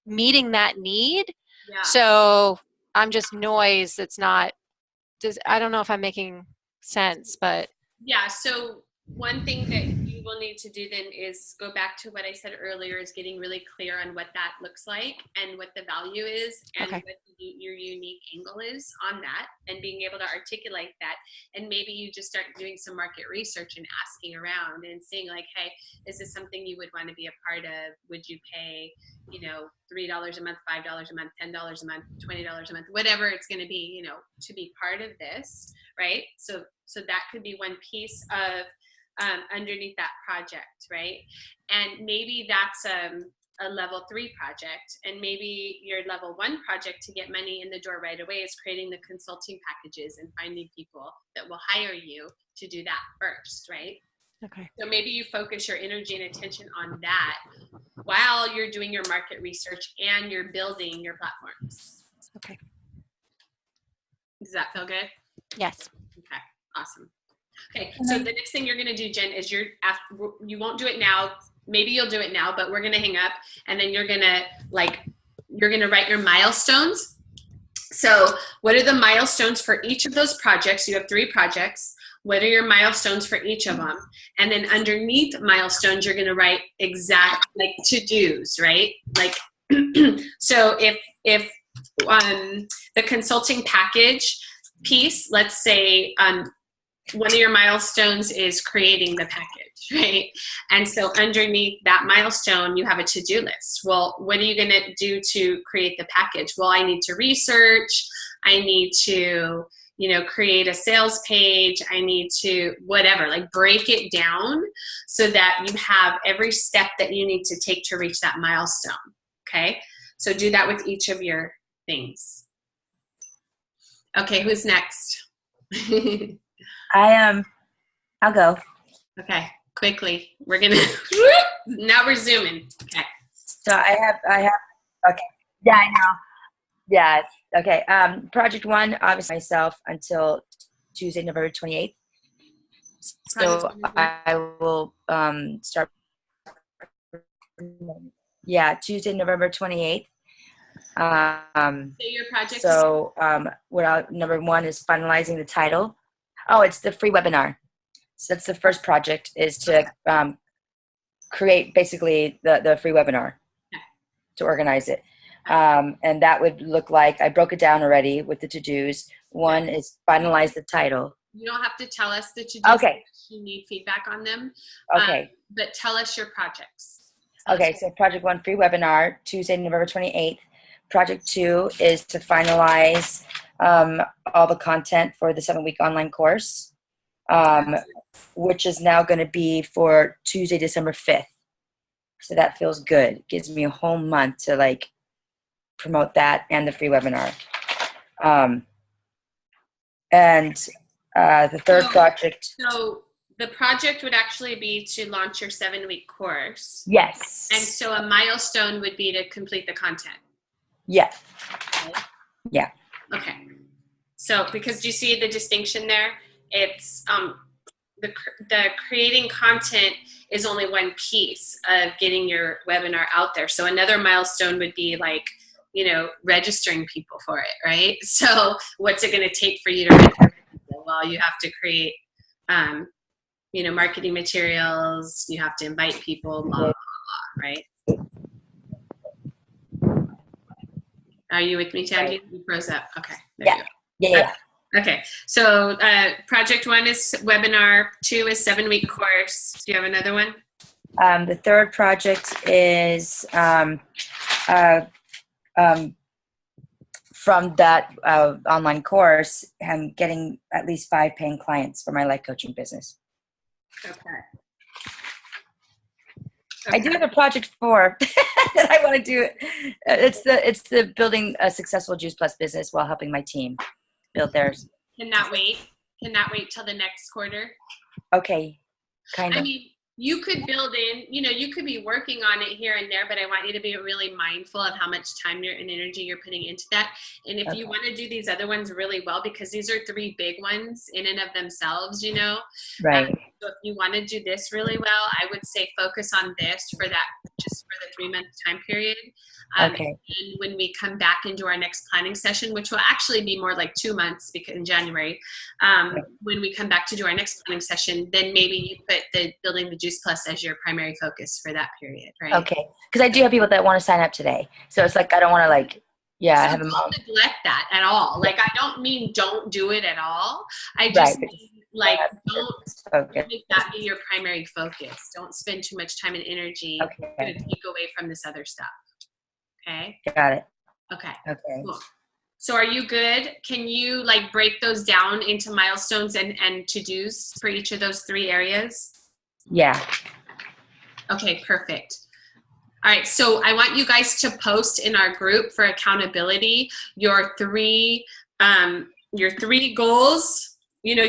Speaker 2: meeting that need. Yeah. So I'm just noise that's not, I don't know if I'm making sense, but.
Speaker 1: Yeah, so one thing that you will need to do then is go back to what I said earlier, is getting really clear on what that looks like and what the value is and
Speaker 2: Okay.
Speaker 1: what your unique angle is on that, and being able to articulate that. And maybe you just start doing some market research and asking around and seeing like, hey, is this something you would want to be a part of? Would you pay, $3 a month, $5 a month, $10 a month, $20 a month, whatever it's going to be, to be part of this, right? So that could be one piece of underneath that project, right? And maybe that's a level 3 project, and maybe your level 1 project to get money in the door right away is creating the consulting packages and finding people that will hire you to do that first, right?
Speaker 2: Okay.
Speaker 1: So maybe you focus your energy and attention on that while you're doing your market research and you're building your platforms.
Speaker 2: Okay.
Speaker 1: Does that feel good?
Speaker 2: Yes.
Speaker 1: Okay, awesome. Okay, so the next thing you're going to do, Jen, is you won't do it now. Maybe you'll do it now, but we're going to hang up, and then you're going to write your milestones. So what are the milestones for each of those projects? You have 3 projects. What are your milestones for each of them? And then underneath milestones, you're going to write exact like to-dos, right? Like, so if the consulting package piece, let's say, one of your milestones is creating the package, right? And so underneath that milestone, you have a to-do list. Well, what are you going to do to create the package? Well, I need to research. I need to, create a sales page. I need to whatever, like break it down so that you have every step that you need to take to reach that milestone. Okay. So do that with each of your things. Okay. Who's next?
Speaker 3: I'll go.
Speaker 1: Okay, quickly. We're gonna now we're zooming. Okay.
Speaker 3: So I have okay. Yeah, I know. Yeah. Okay. Project 1, obviously myself until Tuesday, November 28th. So I will start. Yeah, Tuesday, November 28th.
Speaker 1: Your project.
Speaker 3: So number 1 is finalizing the title. Oh, it's the free webinar. So that's the first project, is to create basically the free webinar, to organize it. And that would look like, I broke it down already with the to-dos. 1 is finalize the title.
Speaker 1: You don't have to tell us the to-dos.
Speaker 3: Okay.
Speaker 1: You need feedback on them.
Speaker 3: Okay.
Speaker 1: But tell us your projects.
Speaker 3: Okay, so project 1, free webinar, Tuesday, November 28th. Project 2 is to finalize all the content for the 7-week online course, which is now going to be for Tuesday, December 5th. So that feels good. It gives me a whole month to promote that and the free webinar. And the third project.
Speaker 1: So the project would actually be to launch your 7-week course.
Speaker 3: Yes.
Speaker 1: And so a milestone would be to complete the content.
Speaker 3: Yeah.
Speaker 1: Okay.
Speaker 3: Yeah.
Speaker 1: Okay. So because do you see the distinction there? It's the creating content is only one piece of getting your webinar out there. So another milestone would be registering people for it, right? So what's it going to take for you to register people? Well, you have to create, marketing materials. You have to invite people, blah, blah, blah, right? Are you with me, Tandy? You froze up. Okay.
Speaker 3: Yeah. Yeah.
Speaker 1: Okay. So project 1 is webinar. 2 is 7-week course. Do you have another one?
Speaker 3: The third project is from that online course, I'm getting at least 5 paying clients for my life coaching business.
Speaker 1: Okay.
Speaker 3: I do have a project 4 that I want to do. It's the building a successful Juice Plus business while helping my team build theirs.
Speaker 1: Cannot wait. Cannot wait till the next quarter.
Speaker 3: Okay, kind of.
Speaker 1: I mean, you could build in, you could be working on it here and there, but I want you to be really mindful of how much time and energy you're putting into that. And if you want to do these other ones really well, because these are 3 big ones in and of themselves,
Speaker 3: Right.
Speaker 1: So if you want to do this really well, I would say focus on this for that, just for the 3-month time period.
Speaker 3: Okay.
Speaker 1: And when we come back into our next planning session, which will actually be more like 2 months because in January, when we come back to do our next planning session, then maybe you put the Building the Juice Plus as your primary focus for that period, right?
Speaker 3: Okay. Because I do have people that want to sign up today. So it's like, I don't want to like, yeah,
Speaker 1: so
Speaker 3: have a
Speaker 1: don't neglect that at all. Like, I don't mean don't do it at all. I just mean, like, don't make that be your primary focus. Don't spend too much time and energy.
Speaker 3: Okay.
Speaker 1: It's going to take away from this other stuff. Okay?
Speaker 3: Got it.
Speaker 1: Okay.
Speaker 3: Okay.
Speaker 1: Cool. So are you good? Can you like break those down into milestones and to-dos for each of those 3 areas?
Speaker 3: Yeah.
Speaker 1: Okay, perfect. All right, so I want you guys to post in our group for accountability your 3 goals, you know,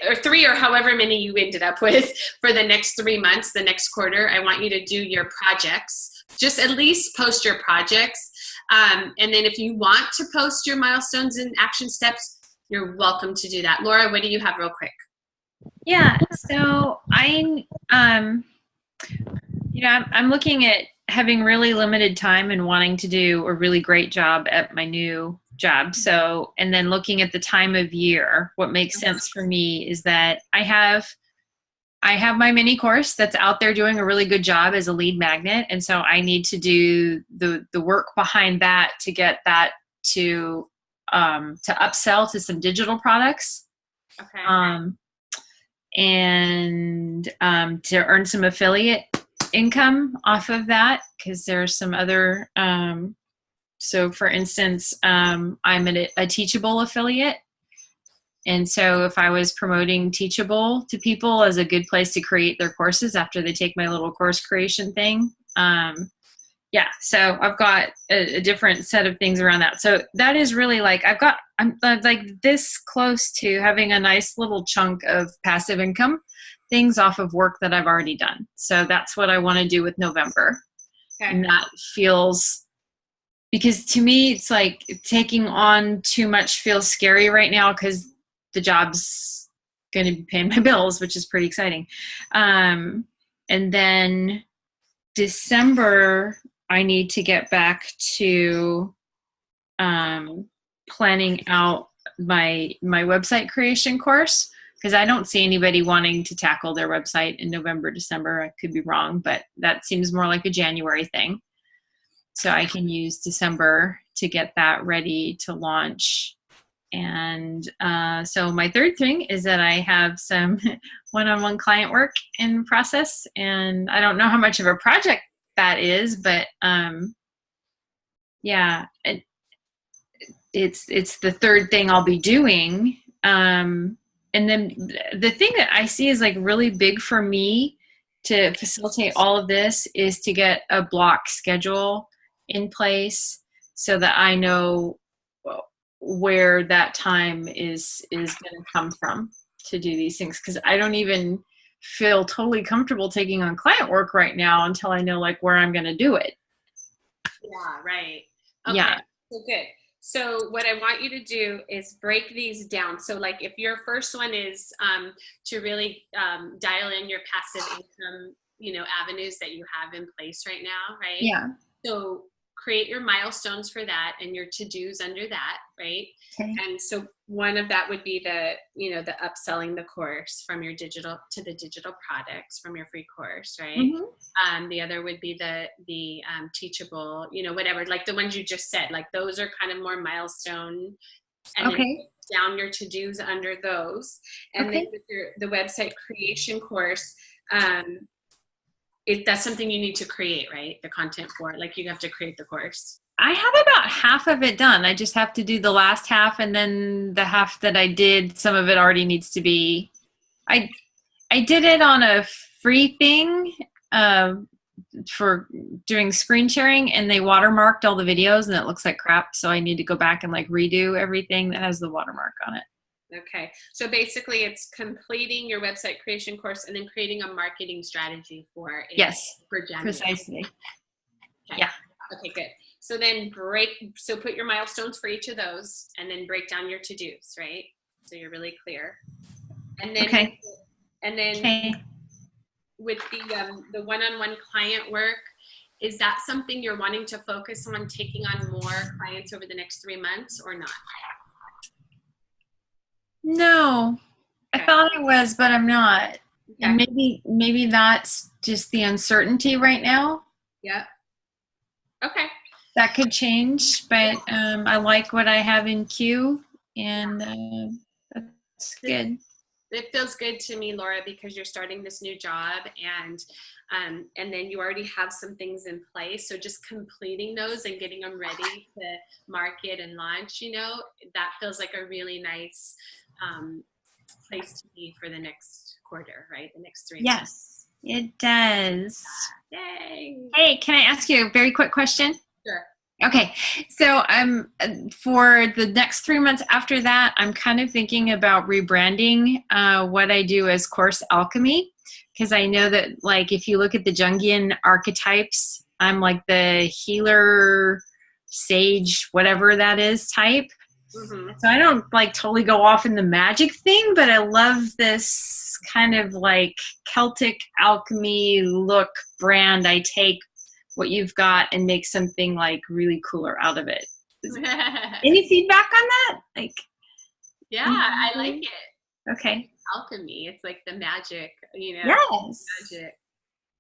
Speaker 1: or 3 or however many you ended up with for the next 3 months, the next quarter. I want you to do your projects. Just at least post your projects. And then if you want to post your milestones and action steps, you're welcome to do that. Laura, what do you have real quick?
Speaker 4: Yeah, so I'm looking at having really limited time and wanting to do a really great job at my new job. So, and then looking at the time of year, what makes sense for me is that I have my mini course that's out there doing a really good job as a lead magnet. And so I need to do the work behind that to get that to upsell to some digital products.
Speaker 1: Okay.
Speaker 4: And to earn some affiliate income off of that, because there's some other, so for instance, I'm a Teachable affiliate. And so if I was promoting Teachable to people as a good place to create their courses after they take my little course creation thing, yeah, so I've got a different set of things around that. So that is really like, I'm like this close to having a nice little chunk of passive income things off of work that I've already done. So that's what I want to do with November. Okay. And that feels, because to me, it's like taking on too much feels scary right now because the job's going to be paying my bills, which is pretty exciting. And then December, I need to get back to planning out my website creation course, because I don't see anybody wanting to tackle their website in November, December. I could be wrong, but that seems more like a January thing. So I can use December to get that ready to launch. And so my third thing is that I have some one-on-one client work in process, and I don't know how much of a project that is, but yeah, it's the third thing I'll be doing. And then the thing that I see is like really big for me to facilitate all of this is to get a block schedule in place so that I know where that time is going to come from to do these things. Because I don't even feel totally comfortable taking on client work right now until I know like where I'm going to do it.
Speaker 1: Yeah, right. Okay.
Speaker 4: Yeah.
Speaker 1: So good. So what I want you to do is break these down. So like if your first one is to really dial in your passive income, you know, avenues that you have in place right now, right?
Speaker 4: Yeah.
Speaker 1: So create your milestones for that and your to-dos under that, right?
Speaker 4: Okay.
Speaker 1: And so one of that would be the, you know, the upselling the course from your digital to the digital products from your free course, right? Mm-hmm. The other would be the Teachable, you know, whatever, like the ones you just said, like those are kind of more milestone. And
Speaker 4: okay.
Speaker 1: Then down your to-dos under those. And
Speaker 4: okay.
Speaker 1: then with the website creation course, that's something you need to create, right? The content for it. Like you have to create the course.
Speaker 4: I have about half of it done. I just have to do the last half, and then the half that I did, some of it already needs to be, I did it on a free thing for doing screen sharing, and they watermarked all the videos and it looks like crap. So I need to go back and like redo everything that has the watermark on it.
Speaker 1: Okay, so basically it's completing your website creation course and then creating a marketing strategy for it.
Speaker 4: Yes,
Speaker 1: for January.
Speaker 4: Precisely.
Speaker 1: Okay.
Speaker 4: Yeah.
Speaker 1: Okay, good. So then put your milestones for each of those and then break down your to-dos, right? So you're really clear. And then And then
Speaker 4: Okay.
Speaker 1: with the one-on-one client work, is that something you're wanting to focus on taking on more clients over the next 3 months or not?
Speaker 4: No, I
Speaker 1: Okay.
Speaker 4: thought I was, but I'm not.
Speaker 1: Okay.
Speaker 4: And maybe that's just the uncertainty right now.
Speaker 1: Yep. Okay.
Speaker 4: That could change, but I like what I have in queue, and that's good.
Speaker 1: It feels good to me, Laura, because you're starting this new job, and then you already have some things in place. So just completing those and getting them ready to market and launch, that feels like a really nice place to be for the next quarter, right? The next 3 months.
Speaker 4: Yes, it does.
Speaker 1: Yay.
Speaker 4: Hey, can I ask you a very quick question?
Speaker 1: Sure.
Speaker 4: Okay, so for the next 3 months after that, I'm kind of thinking about rebranding what I do as Course Alchemy, because I know that, like, if you look at the Jungian archetypes, I'm like the healer, sage, whatever that is type.
Speaker 1: Mm-hmm.
Speaker 4: So I don't like totally go off in the magic thing, but I love this kind of like Celtic alchemy look brand. I take what you've got and make something like really cooler out of it. Any feedback on that? Like,
Speaker 1: Yeah, I like it.
Speaker 4: Okay.
Speaker 1: Alchemy. It's like the magic,
Speaker 4: Yes.
Speaker 1: Magic.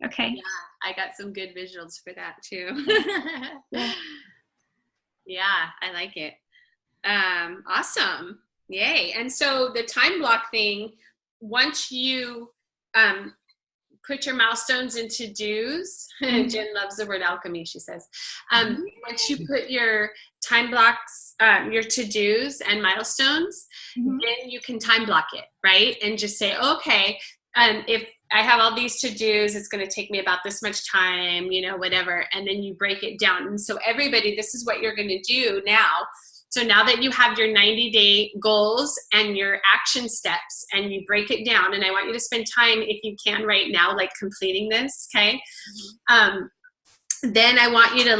Speaker 4: Okay.
Speaker 1: Yeah, I got some good visuals for that too.
Speaker 4: Yeah.
Speaker 1: Yeah, I like it. Awesome. Yay. And so the time block thing, once you put your milestones in to-dos, Jen loves the word alchemy, she says. Once you put your time blocks, your to-dos and milestones, then you can time block it, right? And just say, okay, if I have all these to-dos, it's going to take me about this much time, whatever. And then you break it down. And so everybody, this is what you're going to do now. So now that you have your 90-day goals and your action steps and you break it down, and I want you to spend time, if you can right now, like completing this, okay? Then I want you to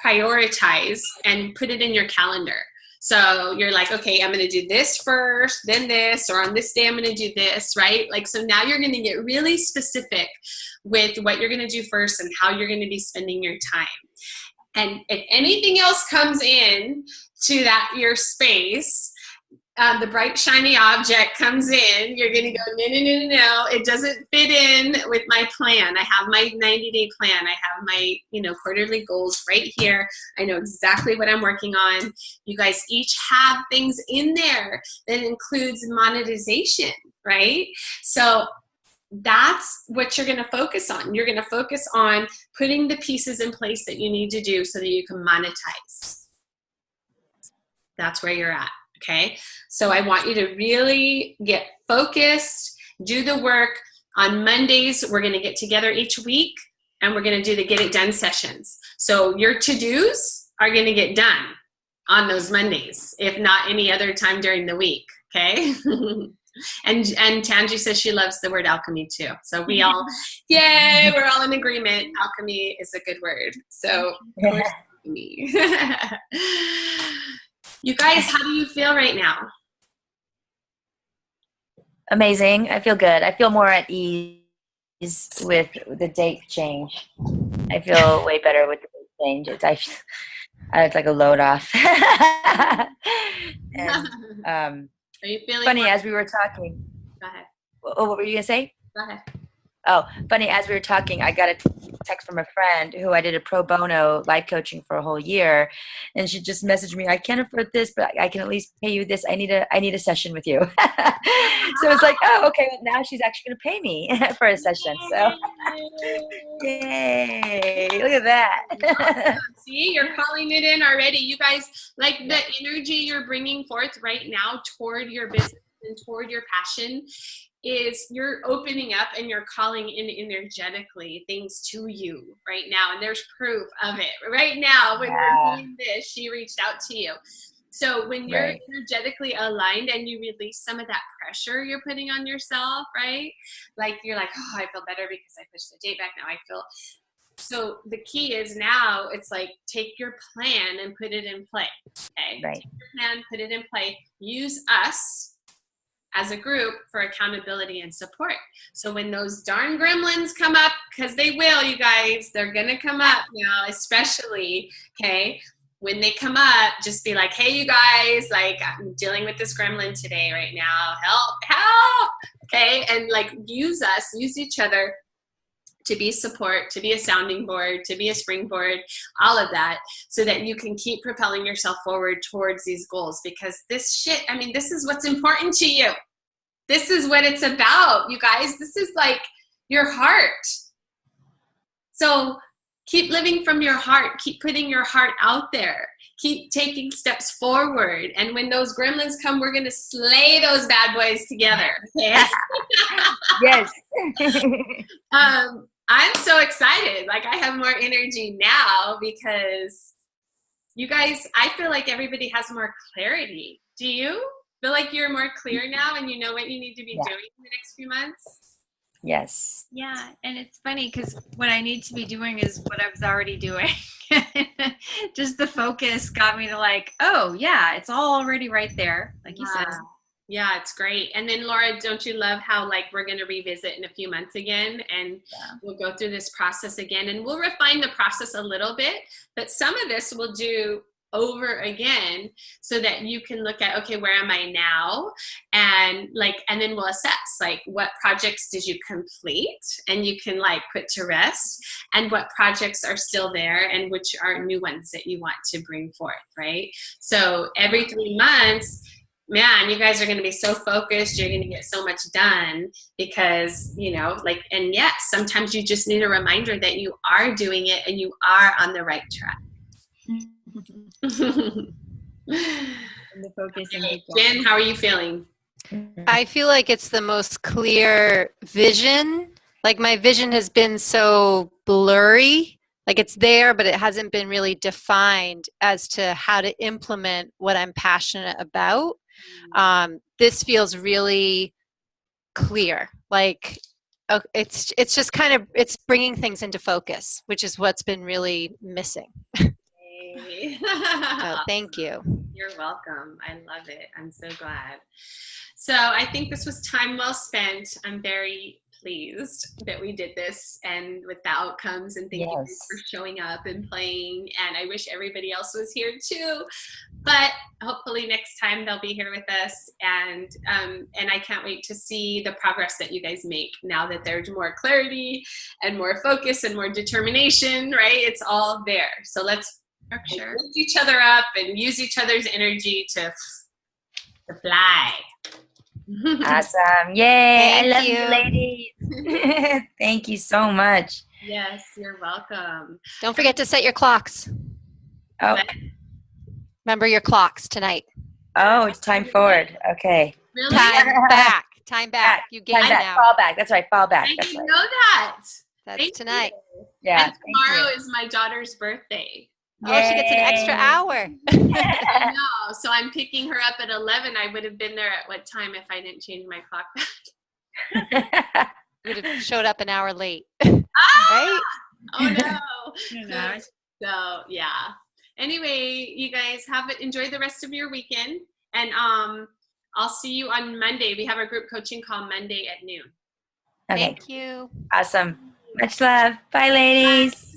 Speaker 1: prioritize and put it in your calendar. So you're like, okay, I'm going to do this first, then this, or on this day I'm going to do this, right? So now you're going to get really specific with what you're going to do first and how you're going to be spending your time. And if anything else comes in to your space, the bright shiny object comes in, you're going to go, no, it doesn't fit in with my plan. I have my 90-day plan. I have my, quarterly goals right here. I know exactly what I'm working on. You guys each have things in there that includes monetization, right? So that's what you're going to focus on. You're going to focus on putting the pieces in place that you need to do so that you can monetize. That's where you're at, okay? So I want you to really get focused, do the work. On Mondays, we're going to get together each week, and we're going to do the Get It Done sessions. So your to-dos are going to get done on those Mondays, if not any other time during the week, okay? And Tanji says she loves the word alchemy too. So we all, yay, we're all in agreement. Alchemy is a good word. So, of course, alchemy. You guys, how do you feel right now?
Speaker 3: Amazing. I feel good. I feel more at ease with the date change. I feel way better with the date change. It's like a load off. And
Speaker 1: are you feeling
Speaker 3: funny as we were talking?
Speaker 1: Go ahead.
Speaker 3: Oh, what were you gonna say?
Speaker 1: Go ahead.
Speaker 3: Oh, funny as we were talking, I got a text from a friend who I did a pro bono life coaching for a whole year, and she just messaged me, I can't afford this, but I can at least pay you this. I need a session with you. So it's like, oh, okay, well, now she's actually gonna pay me for a session. So yay, look at that.
Speaker 1: See, you're calling it in already. You guys, like the energy you're bringing forth right now toward your business and toward your passion is you're opening up and you're calling in energetically things to you right now. And there's proof of it right now. When we're doing this, she reached out to you. So when you're energetically aligned and you release some of that pressure you're putting on yourself, right? Like you're like, oh, I feel better because I pushed the date back. Now I feel. So the key is now it's like take your plan and put it in play. Okay.
Speaker 3: Right.
Speaker 1: Take your plan, put it in play. Use us as a group for accountability and support. So when those darn gremlins come up, because they will, you guys, they're going to come up now, especially, okay? When they come up, just be like, hey, you guys, like, I'm dealing with this gremlin today right now. Help, okay? And like, use each other to be support, to be a sounding board, to be a springboard, all of that, so that you can keep propelling yourself forward towards these goals. Because this shit, I mean, this is what's important to you. This is what it's about, you guys. This is like your heart. So keep living from your heart. Keep putting your heart out there. Keep taking steps forward. And when those gremlins come, we're going to slay those bad boys together. Okay?
Speaker 3: Yes.
Speaker 1: I'm so excited. Like, I have more energy now because you guys, I feel like everybody has more clarity. Do you feel like you're more clear now and you know what you need to be doing in the next few months?
Speaker 3: Yes.
Speaker 4: Yeah, and it's funny because what I need to be doing is what I was already doing. Just the focus got me to like, oh yeah, it's all already right there, like you said.
Speaker 1: Yeah, it's great. And then Laura, don't you love how like we're going to revisit in a few months again, and we'll go through this process again, and we'll refine the process a little bit, but some of this we'll do over again so that you can look at, okay, where am I now? And like, and then we'll assess like what projects did you complete and you can like put to rest, and what projects are still there and which are new ones that you want to bring forth, right? So every 3 months, man, you guys are going to be so focused. You're going to get so much done because, you know, like, and yes, sometimes you just need a reminder that you are doing it and you are on the right track.
Speaker 4: And the focus.
Speaker 1: Okay, Jen, how are you feeling?
Speaker 2: I feel like it's the most clear vision. Like my vision has been so blurry. Like it's there, but it hasn't been really defined as to how to implement what I'm passionate about. This feels really clear. Like it's just kind of, it's bringing things into focus, which is what's been really missing. So thank you.
Speaker 1: You're welcome. I love it. I'm so glad. So I think this was time well spent. I'm very pleased that we did this and with the outcomes, and thank you guys for showing up and playing, and I wish everybody else was here too, but hopefully next time they'll be here with us, and I can't wait to see the progress that you guys make now that there's more clarity and more focus and more determination, right? It's all there. So let's lift each other up and use each other's energy to fly.
Speaker 3: Awesome. Yay.
Speaker 2: Thank
Speaker 3: I love
Speaker 2: you.
Speaker 3: you, ladies. Thank you so much.
Speaker 1: Yes, you're welcome.
Speaker 2: Don't forget to set your clocks.
Speaker 3: Oh,
Speaker 2: Remember your clocks tonight.
Speaker 3: oh, it's time forward. Okay.
Speaker 1: Really?
Speaker 2: Time back. You gain
Speaker 3: Time back.
Speaker 2: now.
Speaker 3: Fall back. That's right. Fall back.
Speaker 1: I
Speaker 3: That's
Speaker 1: didn't
Speaker 3: right.
Speaker 1: know that.
Speaker 2: That's
Speaker 1: Thank
Speaker 2: tonight.
Speaker 1: you.
Speaker 3: Yeah.
Speaker 1: And tomorrow is my daughter's birthday.
Speaker 2: Oh, she gets an extra hour.
Speaker 1: I know. So I'm picking her up at 11. I would have been there at what time if I didn't change my clock back?
Speaker 2: Would have showed up an hour late.
Speaker 1: Ah!
Speaker 2: Right?
Speaker 1: Oh no. So yeah. Anyway, you guys enjoy the rest of your weekend, and I'll see you on Monday. We have our group coaching call Monday at noon.
Speaker 3: Okay.
Speaker 2: Thank you.
Speaker 3: Awesome. Much love. Bye, ladies.